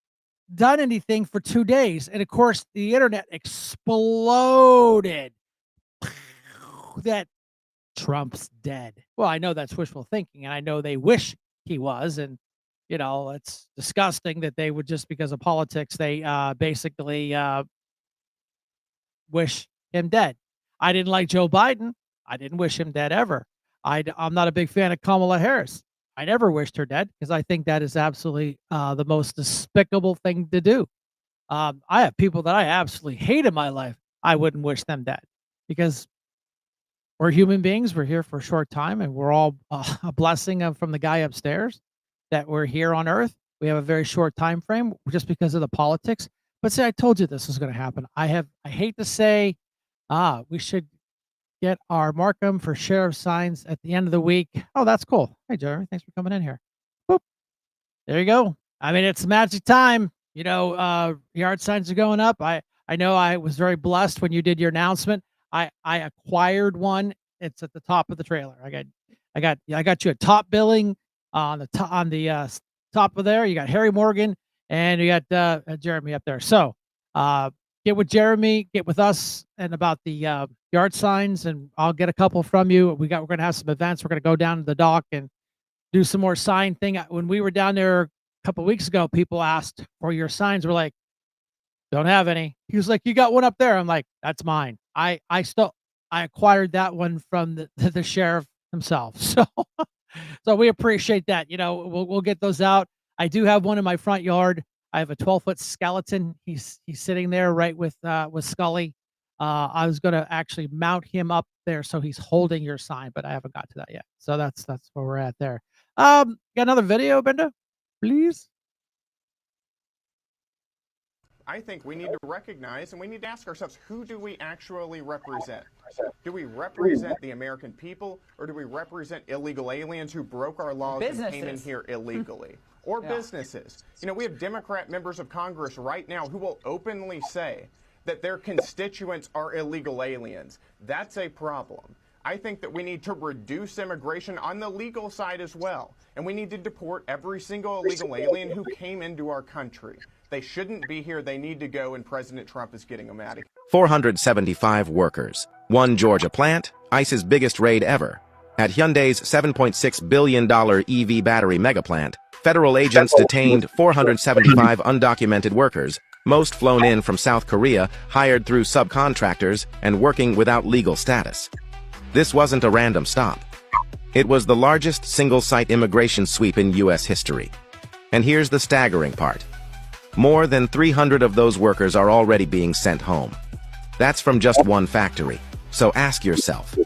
done anything for 2 days. And of course, the internet exploded that Trump's dead. Well, I know that's wishful thinking, and I know they wish he was. And, you know, it's disgusting that they would, just because of politics, they basically wish him dead. I didn't like Joe Biden. I didn't wish him dead ever. I'm not a big fan of Kamala Harris. I never wished her dead because I think that is absolutely the most despicable thing to do. I have people that I absolutely hate in my life. I wouldn't wish them dead because we're human beings. We're here for a short time, and we're all a blessing from the guy upstairs that we're here on Earth. We have a very short time frame just because of the politics. But see, I told you this was going to happen. I hate to say, we should get our Markham for Sheriff signs at the end of the week. Oh, that's cool. Hey, Jeremy, thanks for coming in here. Boop. There you go. I mean, it's magic time. You know, yard signs are going up. I know I was very blessed when you did your announcement. I acquired one. It's at the top of the trailer. I got you a top billing on the top of there. You got Harry Morgan and you got Jeremy up there. So get with Jeremy, get with us, and about the yard signs, and I'll get a couple from you. We're gonna have some events. We're gonna go down to the dock and do some more sign thing. When we were down there a couple weeks ago, people asked for your signs. We're like, don't have any. He was like, you got one up there. I'm like, that's mine. I acquired that one from the sheriff himself. So we appreciate that. You know, we'll get those out. I do have one in my front yard. I have a 12-foot skeleton. He's sitting there right with Scully. I was going to actually mount him up there so he's holding your sign, but I haven't got to that yet. So that's where we're at there. Got another video, Brenda, please. I think we need to recognize and we need to ask ourselves, who do we actually represent? Do we represent the American people, or do we represent illegal aliens who broke our laws and came in here illegally? Or businesses? You know, we have Democrat members of Congress right now who will openly say that their constituents are illegal aliens. That's a problem. I think that we need to reduce immigration on the legal side as well. And we need to deport every single illegal alien who came into our country. They shouldn't be here. They need to go, and President Trump is getting them out of here. 475 workers. One Georgia plant, ICE's biggest raid ever. At Hyundai's $7.6 billion EV battery megaplant, federal agents detained 475 undocumented workers, most flown in from South Korea, hired through subcontractors, and working without legal status. This wasn't a random stop. It was the largest single-site immigration sweep in U.S. history. And here's the staggering part. More than 300 of those workers are already being sent home. That's from just one factory. So ask yourself,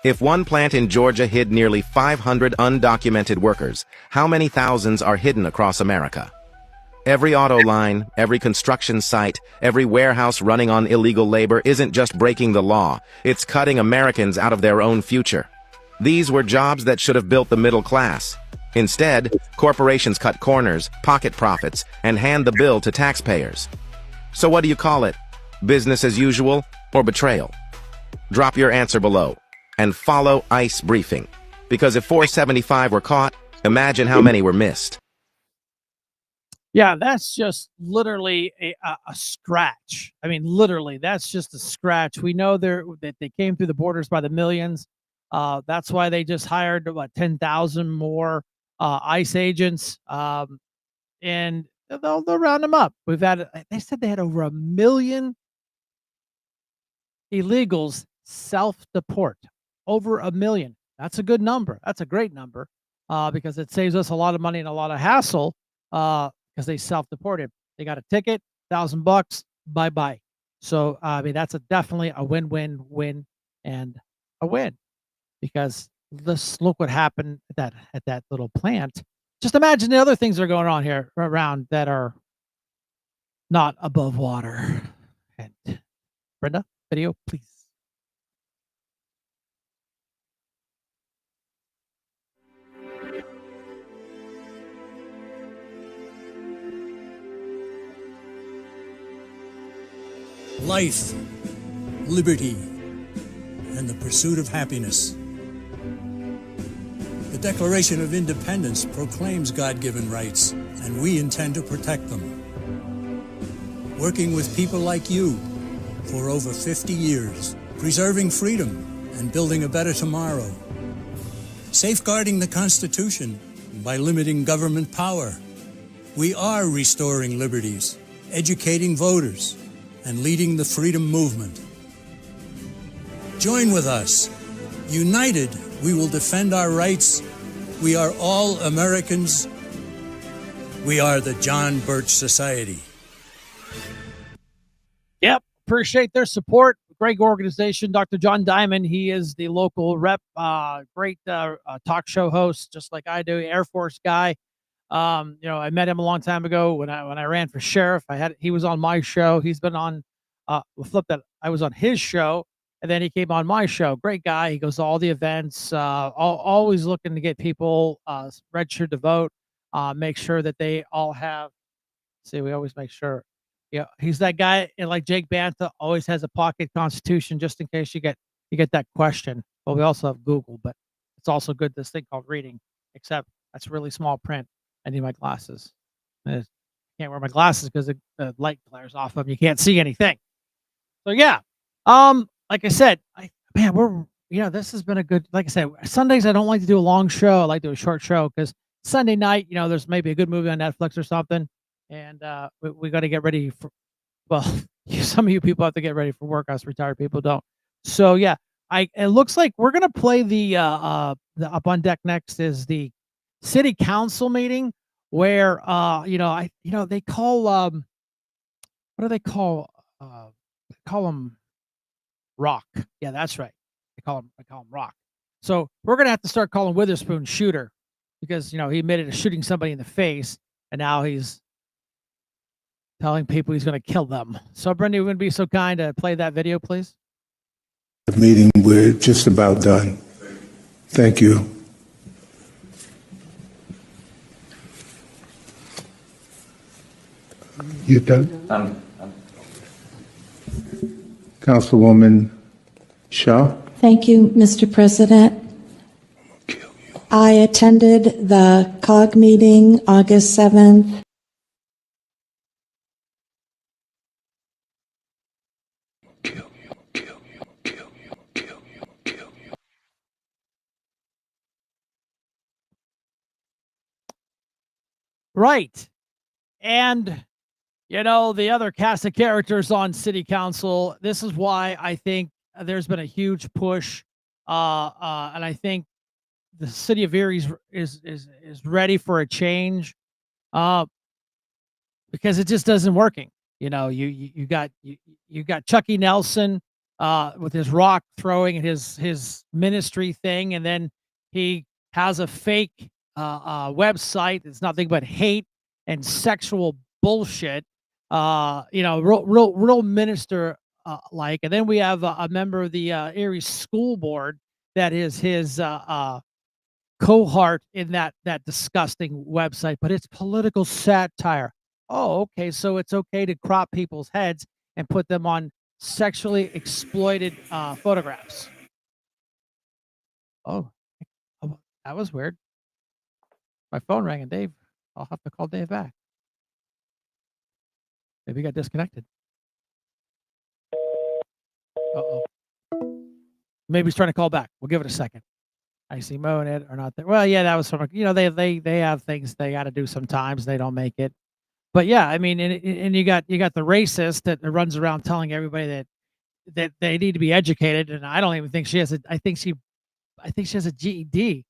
if one plant in Georgia hid nearly 500 undocumented workers, how many thousands are hidden across America? Every auto line, every construction site, every warehouse running on illegal labor isn't just breaking the law, it's cutting Americans out of their own future. These were jobs that should have built the middle class. Instead, corporations cut corners, pocket profits, and hand the bill to taxpayers. So what do you call it? Business as usual or betrayal? Drop your answer below and follow ICE briefing. Because if 475 were caught, imagine how many were missed. Yeah, that's just literally a scratch. I mean, literally, that's just a scratch. We know that they came through the borders by the millions. That's why they just hired about 10,000 more ICE agents, and they'll round them up. They said they had over 1 million illegals self-deport. Over 1 million. That's a good number. That's a great number because it saves us a lot of money and a lot of hassle because they self-deported. They got a ticket, $1,000, bye-bye. So, I mean, that's definitely a win-win-win and a win because let's look what happened at that little plant. Just imagine the other things that are going on here around that are not above water. And Brenda, video, please. Life, liberty, and the pursuit of happiness. The Declaration of Independence proclaims God-given rights, and we intend to protect them. working with people like you for over 50 years, preserving freedom and building a better tomorrow, safeguarding the Constitution by limiting government power. We are restoring liberties, educating voters, and leading the freedom movement. Join with us. United, we will defend our rights. We are all Americans. We are the John Birch Society. Yep. Appreciate their support. Great organization. Dr. John Diamond, he is the local rep, great talk show host, just like I do, Air Force guy. I met him a long time ago when I ran for sheriff. He was on my show. He's been on flip that. I was on his show, and then he came on my show. Great guy. He goes to all the events, always looking to get people registered to vote, make sure that they all have. See, we always make sure. Yeah, he's that guy, and like Jake Bantha, always has a pocket constitution just in case you get that question. Well, we also have Google, but it's also good this thing called reading, except that's really small print. I need my glasses. I can't wear my glasses because the light glares off them. You can't see anything. So yeah, like I said, this has been a good. Like I said, Sundays I don't like to do a long show. I like to do a short show because Sunday night, there's maybe a good movie on Netflix or something. And we got to get ready for, well, some of you people have to get ready for work. Us retired people don't. So yeah, it looks like we're gonna play the up on deck next is the city council meeting where they call what do they call them rock. Yeah, that's right. They call them rock. So we're gonna have to start calling Witherspoon shooter because he admitted to shooting somebody in the face and now he's telling people he's going to kill them. So, Brenda, you would be so kind to play that video, please? The meeting, we're just about done. Thank you. You done? Councilwoman Shaw? Thank you, Mr. President. I attended the COG meeting August 7th. Right. And, the other cast of characters on city council, this is why I think there's been a huge push. And I think the city of Erie is ready for a change because it just doesn't working. You got Chucky Nelson with his rock throwing and his ministry thing. And then he has a fake website. It's nothing but hate and sexual bullshit. Real minister like. And then we have a member of the Erie School Board that is his cohort in that disgusting website. But it's political satire. Oh, okay. So it's okay to crop people's heads and put them on sexually exploited photographs. Oh, that was weird. My phone rang and Dave, I'll have to call Dave back. Maybe he got disconnected. Uh-oh. Maybe he's trying to call back. We'll give it a second. I see Mo and Ed are not there. Well, yeah, that was from, they have things they got to do sometimes. They don't make it. But yeah, I mean, and you got the racist that runs around telling everybody that they need to be educated. And I don't even think she has I think she has a GED,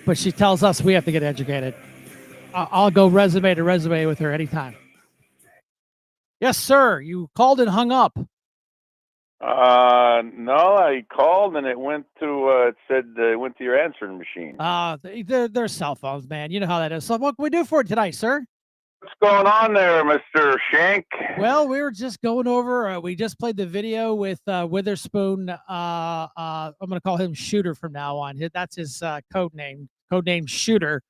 but she tells us we have to get educated. I'll go resume to resume with her anytime. Yes, sir. You called and hung up. No, I called and it went to, it said it went to your answering machine. They're cell phones, man. You know how that is. So what can we do for it tonight, sir? What's going on there, Mr. Shank? Well, we were just going over, we just played the video with Witherspoon. I'm going to call him Shooter from now on. That's his code name Shooter,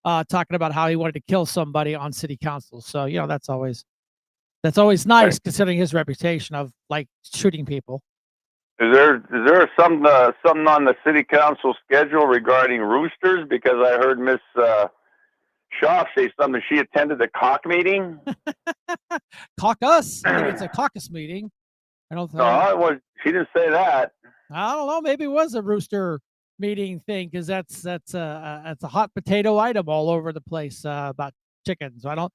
talking about how he wanted to kill somebody on city council. So, that's always nice considering his reputation of like shooting people. Is there something on the city council schedule regarding roosters? Because I heard Miss Shaw say something. She attended the CAUC meeting. Caucus. I think it's a caucus meeting. I don't think. No, it was. She didn't say that. I don't know. Maybe it was a rooster meeting thing because that's a hot potato item all over the place about chickens. I don't.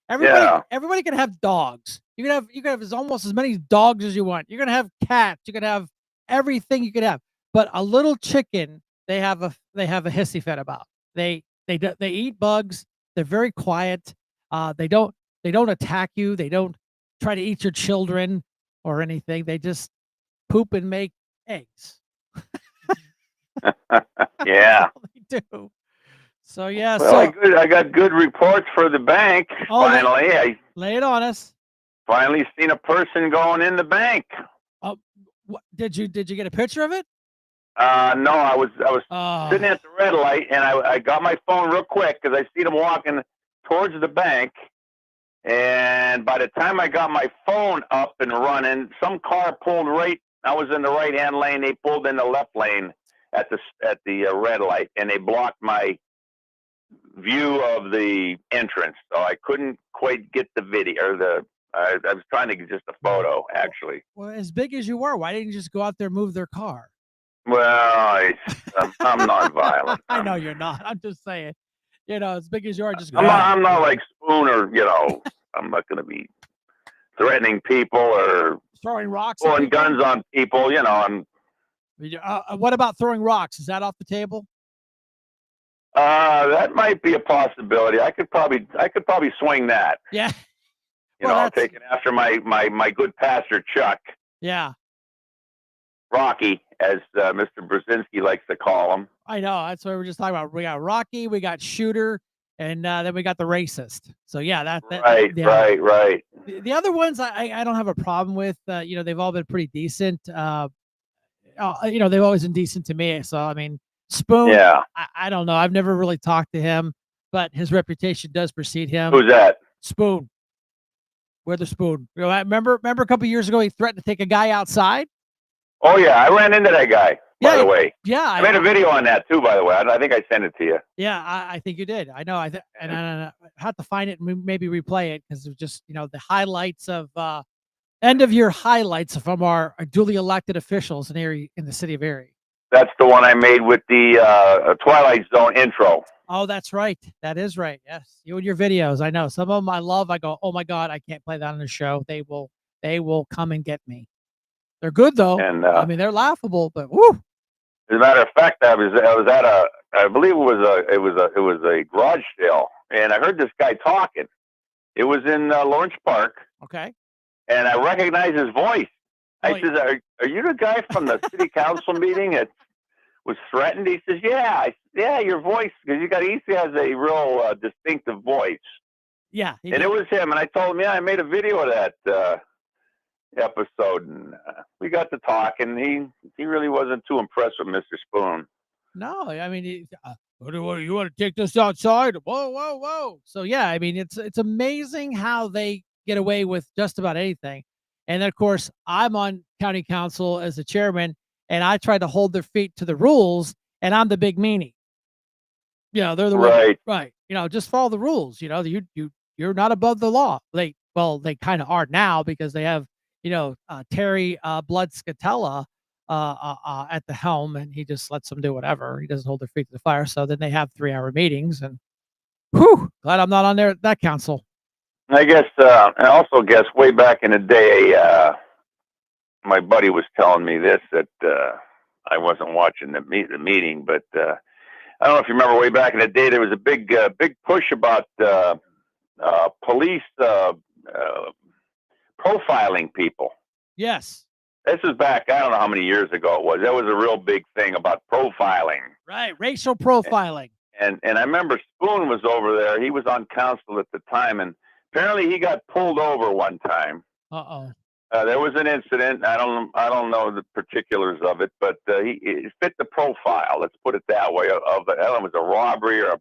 Everybody can have dogs. You can have almost as many dogs as you want. You're gonna have cats. You can have everything you could have. But a little chicken, they have a hissy fit about. They eat bugs. They're very quiet. They don't attack you. They don't try to eat your children or anything. They just poop and make eggs. Yeah. They do. So yeah. Well, I got good reports for the bank. Finally, I lay it on us. Finally seen a person going in the bank. Did you get a picture of it? No, I was sitting at the red light, and I got my phone real quick because I seen him walking towards the bank. And by the time I got my phone up and running, some car pulled right. I was in the right-hand lane. They pulled in the left lane at the red light, and they blocked my view of the entrance. So I couldn't quite get the video or I was trying to get just a photo, actually. Well, as big as you were, why didn't you just go out there and move their car? Well, I'm not violent. I know you're not. I'm just saying. As big as you are, just go. I'm not like Spoon or, I'm not going to be threatening people or throwing rocks, pulling guns on people. What about throwing rocks? Is that off the table? That might be a possibility. I could probably swing that. Yeah. Taking after my good pastor Chuck. Yeah. Rocky, as Mr. Brzezinski likes to call him. I know. That's what we were just talking about. We got Rocky, we got Shooter, and then we got the racist. So yeah, right. The other ones I don't have a problem with. They've all been pretty decent. They've always been decent to me. So I mean, Spoon. Yeah. I don't know. I've never really talked to him, but his reputation does precede him. Who's that? Spoon. We're the Spoon. I remember a couple of years ago he threatened to take a guy outside. Oh yeah, I ran into that guy. By the way, yeah, I made a video on that too. By the way, I think I sent it to you. Yeah, I think you did. I know. I have to find it and maybe replay it because it was just the highlights of end of year highlights from our duly elected officials in the city of Erie. That's the one I made with the Twilight Zone intro. Oh, that's right. That is right. Yes, you and your videos. I know some of them I love. I go, oh my God, I can't play that on the show. They will come and get me. They're good though. And I mean, they're laughable, but woo. As a matter of fact, I was at I believe it was a garage sale, and I heard this guy talking. It was in Lawrence Park. Okay. And I recognized his voice. I said, "Are you the guy from the city council meeting that was threatened?" He says, "Yeah." I said, "Yeah, your voice, because he has a real distinctive voice." Yeah. And it was him. And I told him, "Yeah, I made a video of that episode, and we got to talk, and he really wasn't too impressed with Mr. Spoon." No, I mean, you want to take this outside? Whoa. So yeah, I mean, it's amazing how they get away with just about anything. And then, of course, I'm on county council as the chairman, and I try to hold their feet to the rules, and I'm the big meanie. They're the right. Right. Just follow the rules. You're not above the law. They kind of are now because they have Terry Blood Scatella at the helm, and he just lets them do whatever. He doesn't hold their feet to the fire. So then they have 3-hour meetings, and glad I'm not on that council. I guess, I also guess way back in the day, my buddy was telling me this, that I wasn't watching the meeting, but I don't know if you remember way back in the day, there was a big push about police profiling people. Yes. This is back, I don't know how many years ago it was. That was a real big thing about profiling. Right, racial profiling. And I remember Spoon was over there. He was on council at the time, and apparently he got pulled over one time. Uh-oh. There was an incident. I don't know the particulars of it, but he fit the profile. Let's put it that way. Of I don't know, it was a robbery or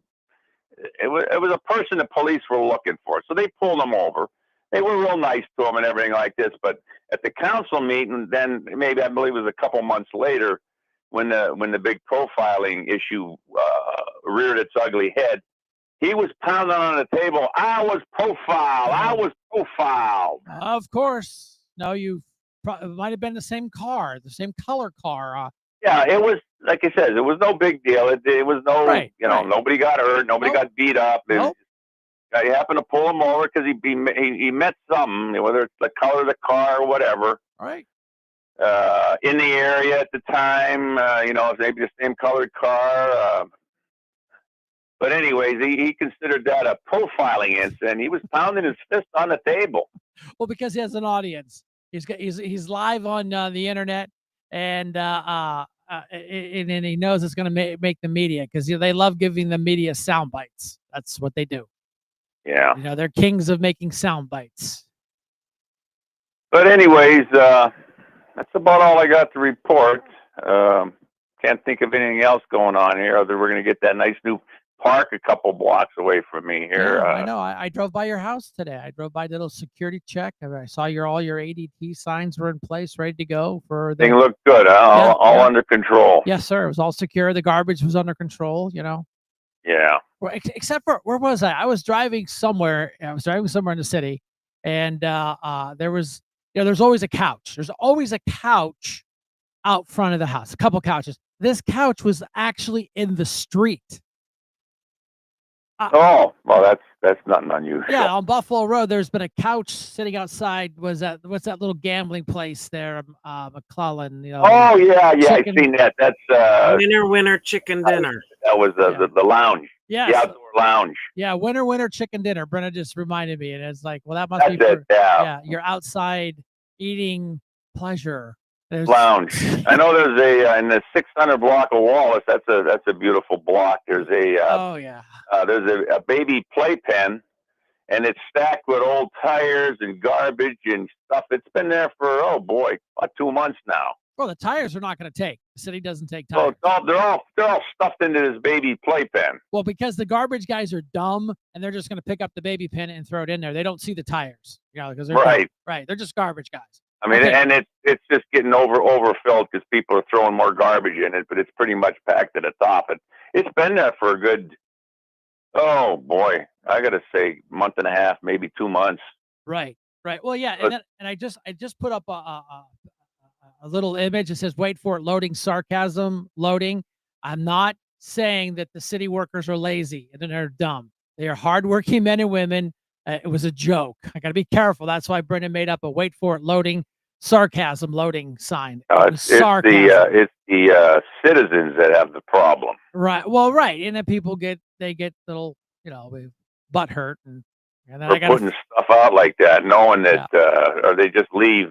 it was a person the police were looking for. So they pulled him over. They were real nice to him and everything like this. But at the council meeting, then maybe I believe it was a couple months later, when the big profiling issue reared its ugly head, he was pounding on the table. I was profiled. Of course. No, it might have been the same car, the same color car. Yeah, it was, like I said, it was no big deal. It was no, nobody got hurt. Nobody got beat up. I happened to pull him over because he met something, whether it's the color of the car or whatever. Right. In the area at the time, maybe the same colored car. But anyways, he considered that a profiling incident. He was pounding his fist on the table. Well, because he has an audience. He's live on the internet, and he knows it's going to make the media, because they love giving the media sound bites. That's what they do. Yeah. They're kings of making sound bites. But anyways, that's about all I got to report. Can't think of anything else going on here, other we're going to get that nice new park a couple blocks away from me here. Yeah, I know. I drove by your house today. I drove by, did a little security check. I saw all your ADT signs were in place, ready to go for the. Thing looked good, huh? All under control. Yes, sir. It was all secure. The garbage was under control. Yeah. Well, except for, where was I? I was driving somewhere. I was driving somewhere in the city, and there was, there's always a couch. There's always a couch out front of the house. A couple couches. This couch was actually in the street. Well, that's nothing unusual. Yeah, on Buffalo Road, there's been a couch sitting outside. What's that little gambling place there, McClellan? Oh yeah, I've seen that. That's Winner chicken dinner. That was the lounge. Yes. The outdoor lounge. Yeah, winner chicken dinner. Brenna just reminded me, and it's like, well, that must That's be it. Yeah. your outside eating pleasure. Lounge. I know there's in the 600 block of Wallace. That's a beautiful block. There's there's a baby playpen, and it's stacked with old tires and garbage and stuff. It's been there for about 2 months now. Well, the tires are not going to take. The city doesn't take tires. Oh, they're all stuffed into this baby playpen. Well, because the garbage guys are dumb, and they're just going to pick up the baby pen and throw it in there. They don't see the tires, because they're dumb. Right. They're just garbage guys. I mean, and it's just getting overfilled because people are throwing more garbage in it, but it's pretty much packed to the top. It's been there for a good, I got to say, month and a half, maybe 2 months. Right. Well, yeah, and I just put up a little image. It says, "Wait for it, loading, sarcasm, loading." I'm not saying that the city workers are lazy and they're dumb. They are hardworking men and women. It was a joke. I got to be careful. That's why Brendan made up a "wait for it, loading, sarcasm, loading" sign. It's the citizens that have the problem. Right. Well, right. And then people get little, butt hurt, and then for putting stuff out like that, knowing that, or they just leave.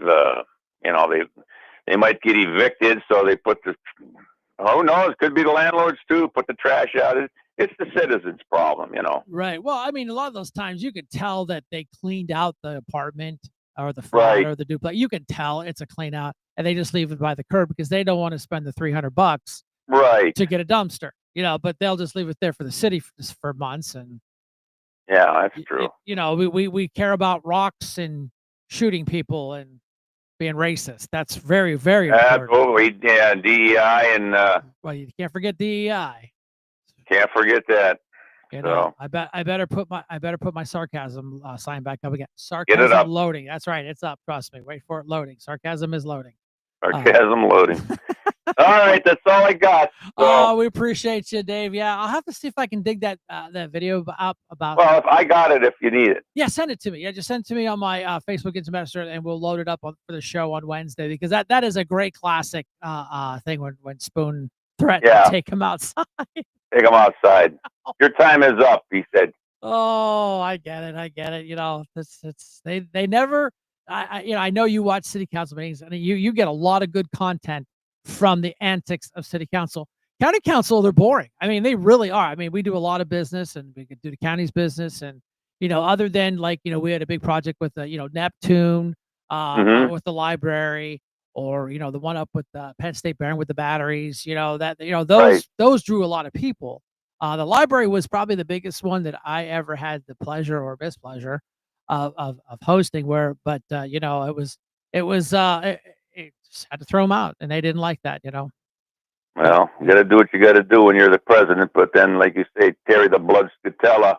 They might get evicted, so they put who knows? Could be the landlords too. Put the trash out. It's the citizens' problem, Right. Well, I mean, a lot of those times you could tell that they cleaned out the apartment or the flat or the duplex. You can tell it's a clean out, and they just leave it by the curb because they don't want to spend the $300 to get a dumpster, but they'll just leave it there for the city for months. And yeah, that's true. We care about rocks and shooting people and being racist. That's very, very important. Absolutely. Yeah, DEI and well, you can't forget DEI. Can't forget that. I better put my sarcasm sign back up again. Sarcasm Get it up. Loading. That's right. It's up. Trust me. Wait for it. Loading. Sarcasm is loading. Sarcasm loading. All right, that's all I got. So. Oh, we appreciate you, Dave. Yeah, I'll have to see if I can dig that video up about. Well, if I got it, if you need it. Yeah, send it to me. Yeah, just send it to me on my Facebook Instant Messenger, and we'll load it up for the show on Wednesday, because that is a great classic thing when Spoon threatened to take him outside. Take him outside. Your time is up, he said. Oh, I get it. They never. I know you watch city council meetings, and you get a lot of good content from the antics of city council. County council, they're boring. I mean, they really are. I mean, we do a lot of business, and we could do the county's business, and other than we had a big project with Neptune, with the library, or the one up with Penn State Barron with the batteries. Those drew a lot of people. The library was probably the biggest one that I ever had the pleasure or mispleasure of hosting. It just had to throw them out, and they didn't like that. Well, you got to do what you got to do when you're the president. But then, like you say, Terry the Blood Scatella.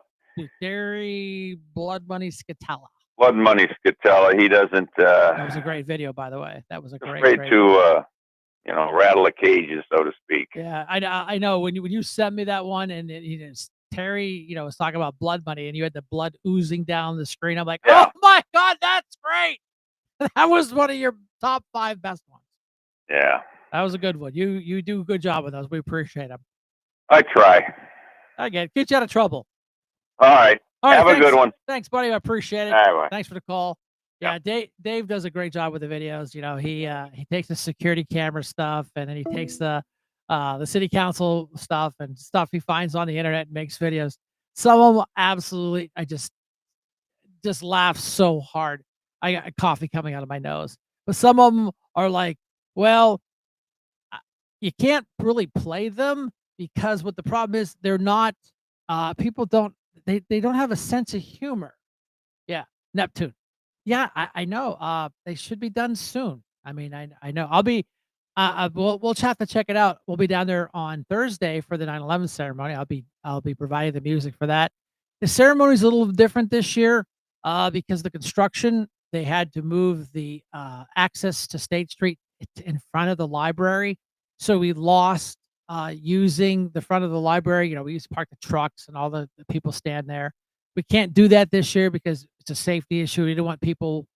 Terry Blood Money Scatella. Blood Money Scatella. He doesn't. That was a great video, by the way. That was a great. Afraid to, rattle the cages, so to speak. Yeah, I know. When you sent me that one, and Terry, was talking about blood money, and you had the blood oozing down the screen. I'm like, oh my god, that's great. That was one of your top 5 best ones. Yeah, that was a good one. You do a good job with those. We appreciate them. I try. I get you out of trouble. All right. Have a good one. Thanks, buddy. I appreciate it. All right. Thanks for the call. Yeah, Dave does a great job with the videos. He takes the security camera stuff, and then he takes the city council stuff and stuff he finds on the internet and makes videos. Some of them absolutely, I just laugh so hard. I got coffee coming out of my nose. But some of them are like, well, you can't really play them because what the problem is, they're not, people don't, they don't have a sense of humor. Yeah, Neptune. Yeah, I know. They should be done soon. I mean, I know. I'll be, we'll have to check it out. We'll be down there on Thursday for the 9/11 ceremony. I'll be providing the music for that. The ceremony's a little different this year because the construction, they had to move the access to State Street in front of the library. So we lost using the front of the library. We used to park the trucks and all the people stand there. We can't do that this year because it's a safety issue. We don't want people,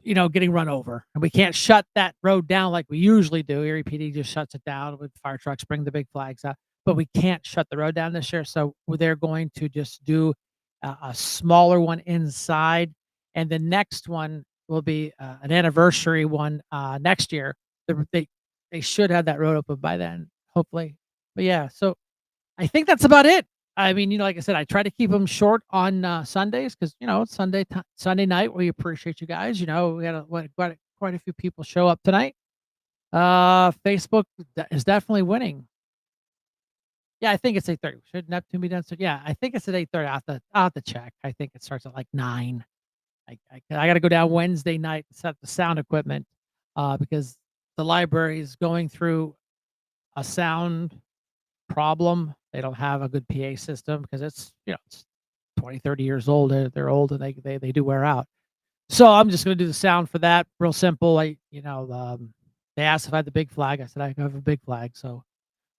getting run over. And we can't shut that road down like we usually do. Erie PD just shuts it down with fire trucks, bring the big flags out. But we can't shut the road down this year. So they're going to just do a smaller one inside. And the next one will be an anniversary one next year. They should have that road open by then, hopefully. But yeah, so I think that's about it. I mean, like I said, I try to keep them short on Sundays because, it's Sunday night. We appreciate you guys. We had quite a few people show up tonight. Facebook is definitely winning. Yeah, I think it's 8:30. Should Neptune be done? So yeah, I think it's at 8:30. I'll have to check. I think it starts at like 9. I got to go down Wednesday night and set up the sound equipment because the library is going through a sound problem. They don't have a good PA system because it's 20, 30 years old. They're old and they do wear out. So I'm just going to do the sound for that. Real simple. They asked if I had the big flag. I said I have a big flag, so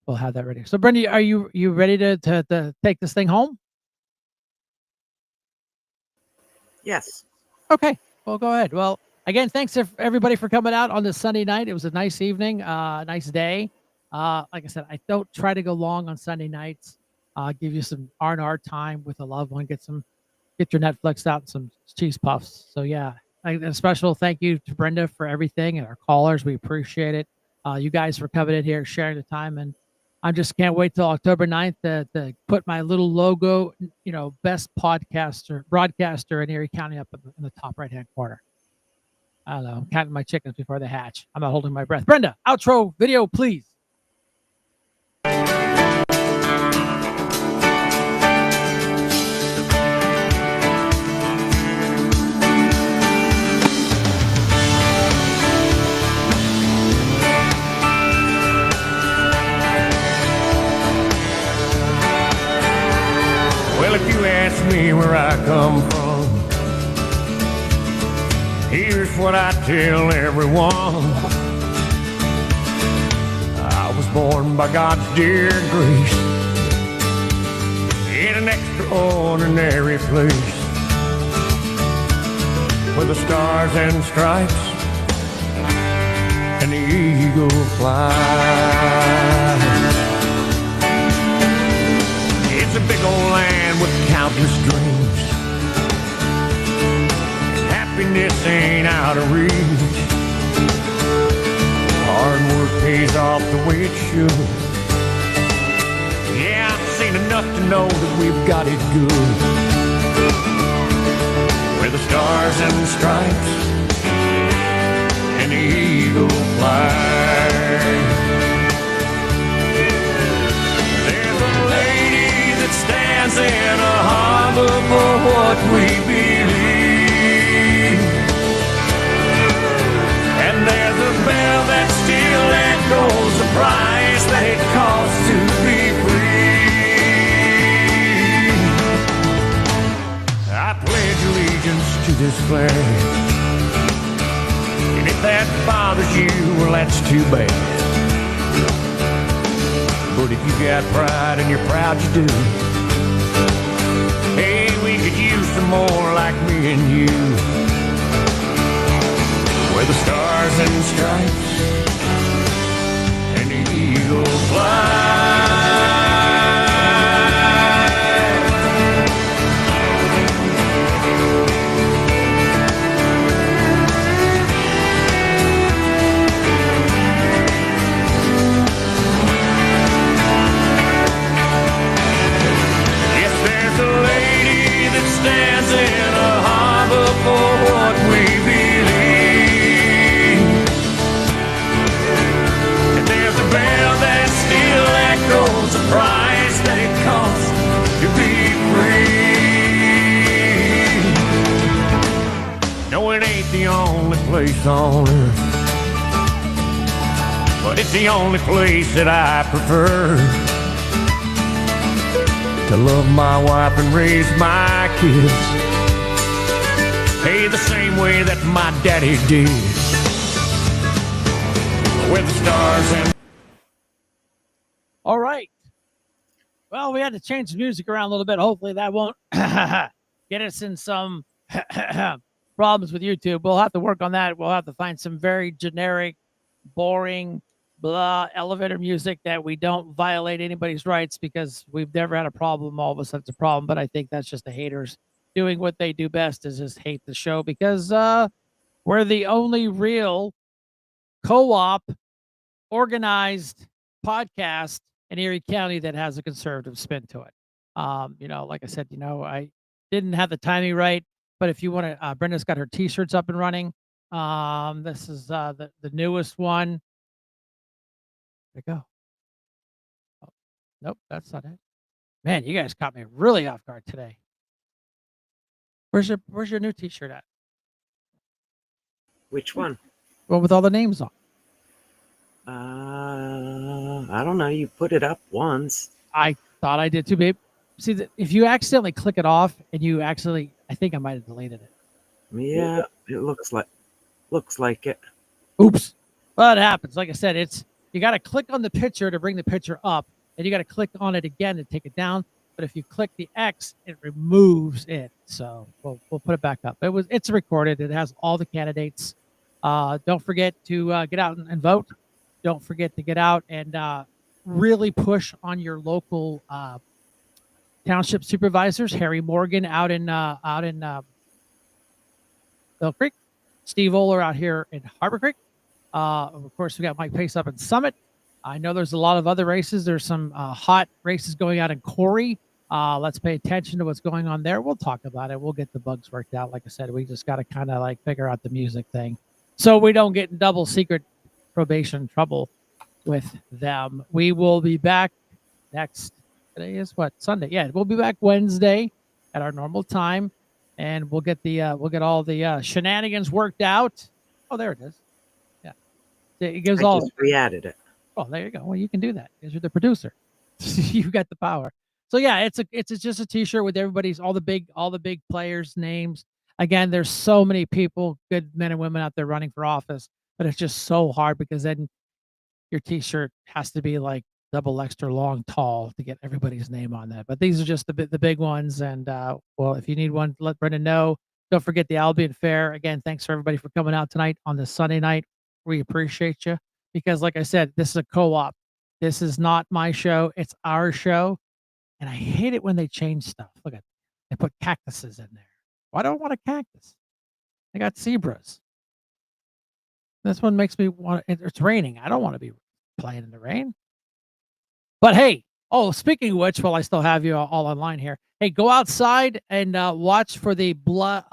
we'll have that ready. So Brenda, are you ready to take this thing home? Yes. Okay. Well, go ahead. Well, again, thanks everybody for coming out on this Sunday night. It was a nice evening, nice day. Like I said, I don't try to go long on Sunday nights. Give you some R&R time with a loved one. Get your Netflix out and some cheese puffs. So yeah, a special thank you to Brenda for everything and our callers. We appreciate it. You guys for coming in here, sharing the time, and I just can't wait till October 9th to put my little logo, best broadcaster in Erie County up in the top right-hand corner. I don't know. I'm counting my chickens before they hatch. I'm not holding my breath. Brenda, outro video, please. Well, if you ask me where I come from, here's what I tell everyone. I was born by God's dear grace in an extraordinary place where the stars and stripes and the eagle flies. It's a big old land with countless dreams. Happiness ain't out of reach. Hard work pays off the way it should. Yeah, I've seen enough to know that we've got it good. Where the stars and the stripes and the eagle fly. There's a lady that stands in a harbor for what we believe. And there's a bell that still echoes the price this flag. And if that bothers you, well, that's too bad. But if you got pride and you're proud you do, hey, we could use some more like me and you. Where the stars and stripes and the eagle fly. Stands in a harbor for what we believe. And there's a bell that still echoes the price that it costs to be free. No, it ain't the only place on earth, but it's the only place that I prefer. To love my wife and raise my kids, hey, the same way that my daddy did. With the stars and... All right. Well, we had to change the music around a little bit. Hopefully that won't get us in some problems with YouTube. We'll have to work on that. We'll have to find some very generic, boring, blah elevator music that we don't violate anybody's rights, because we've never had a problem. All of a sudden it's a problem, but I think that's just the haters doing what they do best, is just hate the show, because we're the only real co-op organized podcast in Erie County that has a conservative spin to it. Like I said, I didn't have the timing right, but if you want to, Brenda's got her t-shirts up and running. This is the newest one. There you go. Oh, nope, that's not it. Man, you guys caught me really off guard today. Where's your new t-shirt at? Which one? Well, with all the names on. I don't know. You put it up once. I thought I did too, babe. See, if you accidentally click it off and you actually, I think I might have deleted it. Yeah, it looks like it. Oops. Well, it happens. Like I said, you got to click on the picture to bring the picture up, and you got to click on it again to take it down. But if you click the X, it removes it. So we'll put it back up. It's recorded. It has all the candidates. Don't forget to get out and vote. Don't forget to get out and really push on your local township supervisors. Harry Morgan out in Bell Creek. Steve Oler out here in Harbor Creek. Of course, we got Mike Pace up in Summit. I know there's a lot of other races. There's some hot races going out in Corey. Let's pay attention to what's going on there. We'll talk about it. We'll get the bugs worked out. Like I said, we just got to kind of figure out the music thing so we don't get in double secret probation trouble with them. We will be back today is what? Sunday. Yeah, we'll be back Wednesday at our normal time, and we'll get all the shenanigans worked out. Oh, there it is. Yeah. It gives I just re-added it. Oh, there you go. Well, you can do that because you're the producer. You got the power. So yeah, it's just a t-shirt with all the big players' names. Again, there's so many people, good men and women out there running for office, but it's just so hard because then your t-shirt has to be double extra long, tall to get everybody's name on that. But these are just the big ones. And well, if you need one, let Brendan know. Don't forget the Albion Fair. Again, thanks for everybody for coming out tonight on this Sunday night. We appreciate you because, like I said, this is a co-op. This is not my show. It's our show. And I hate it when they change stuff. Look at, they put cactuses in there. Why do I want a cactus? They got zebras. This one makes me want. It's raining. I don't want to be playing in the rain. But hey, speaking of which, while I still have you all online here, hey, go outside and watch for the blood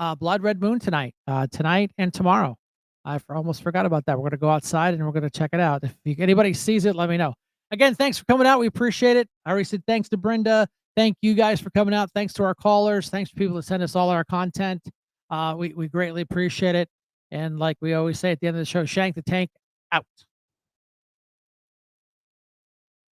red moon tonight and tomorrow. I almost forgot about that. We're going to go outside and we're going to check it out. If anybody sees it, let me know. Again, thanks for coming out. We appreciate it. I already said thanks to Brenda. Thank you guys for coming out. Thanks to our callers. Thanks for people that send us all our content. We greatly appreciate it. And like we always say at the end of the show, Shank the Tank out.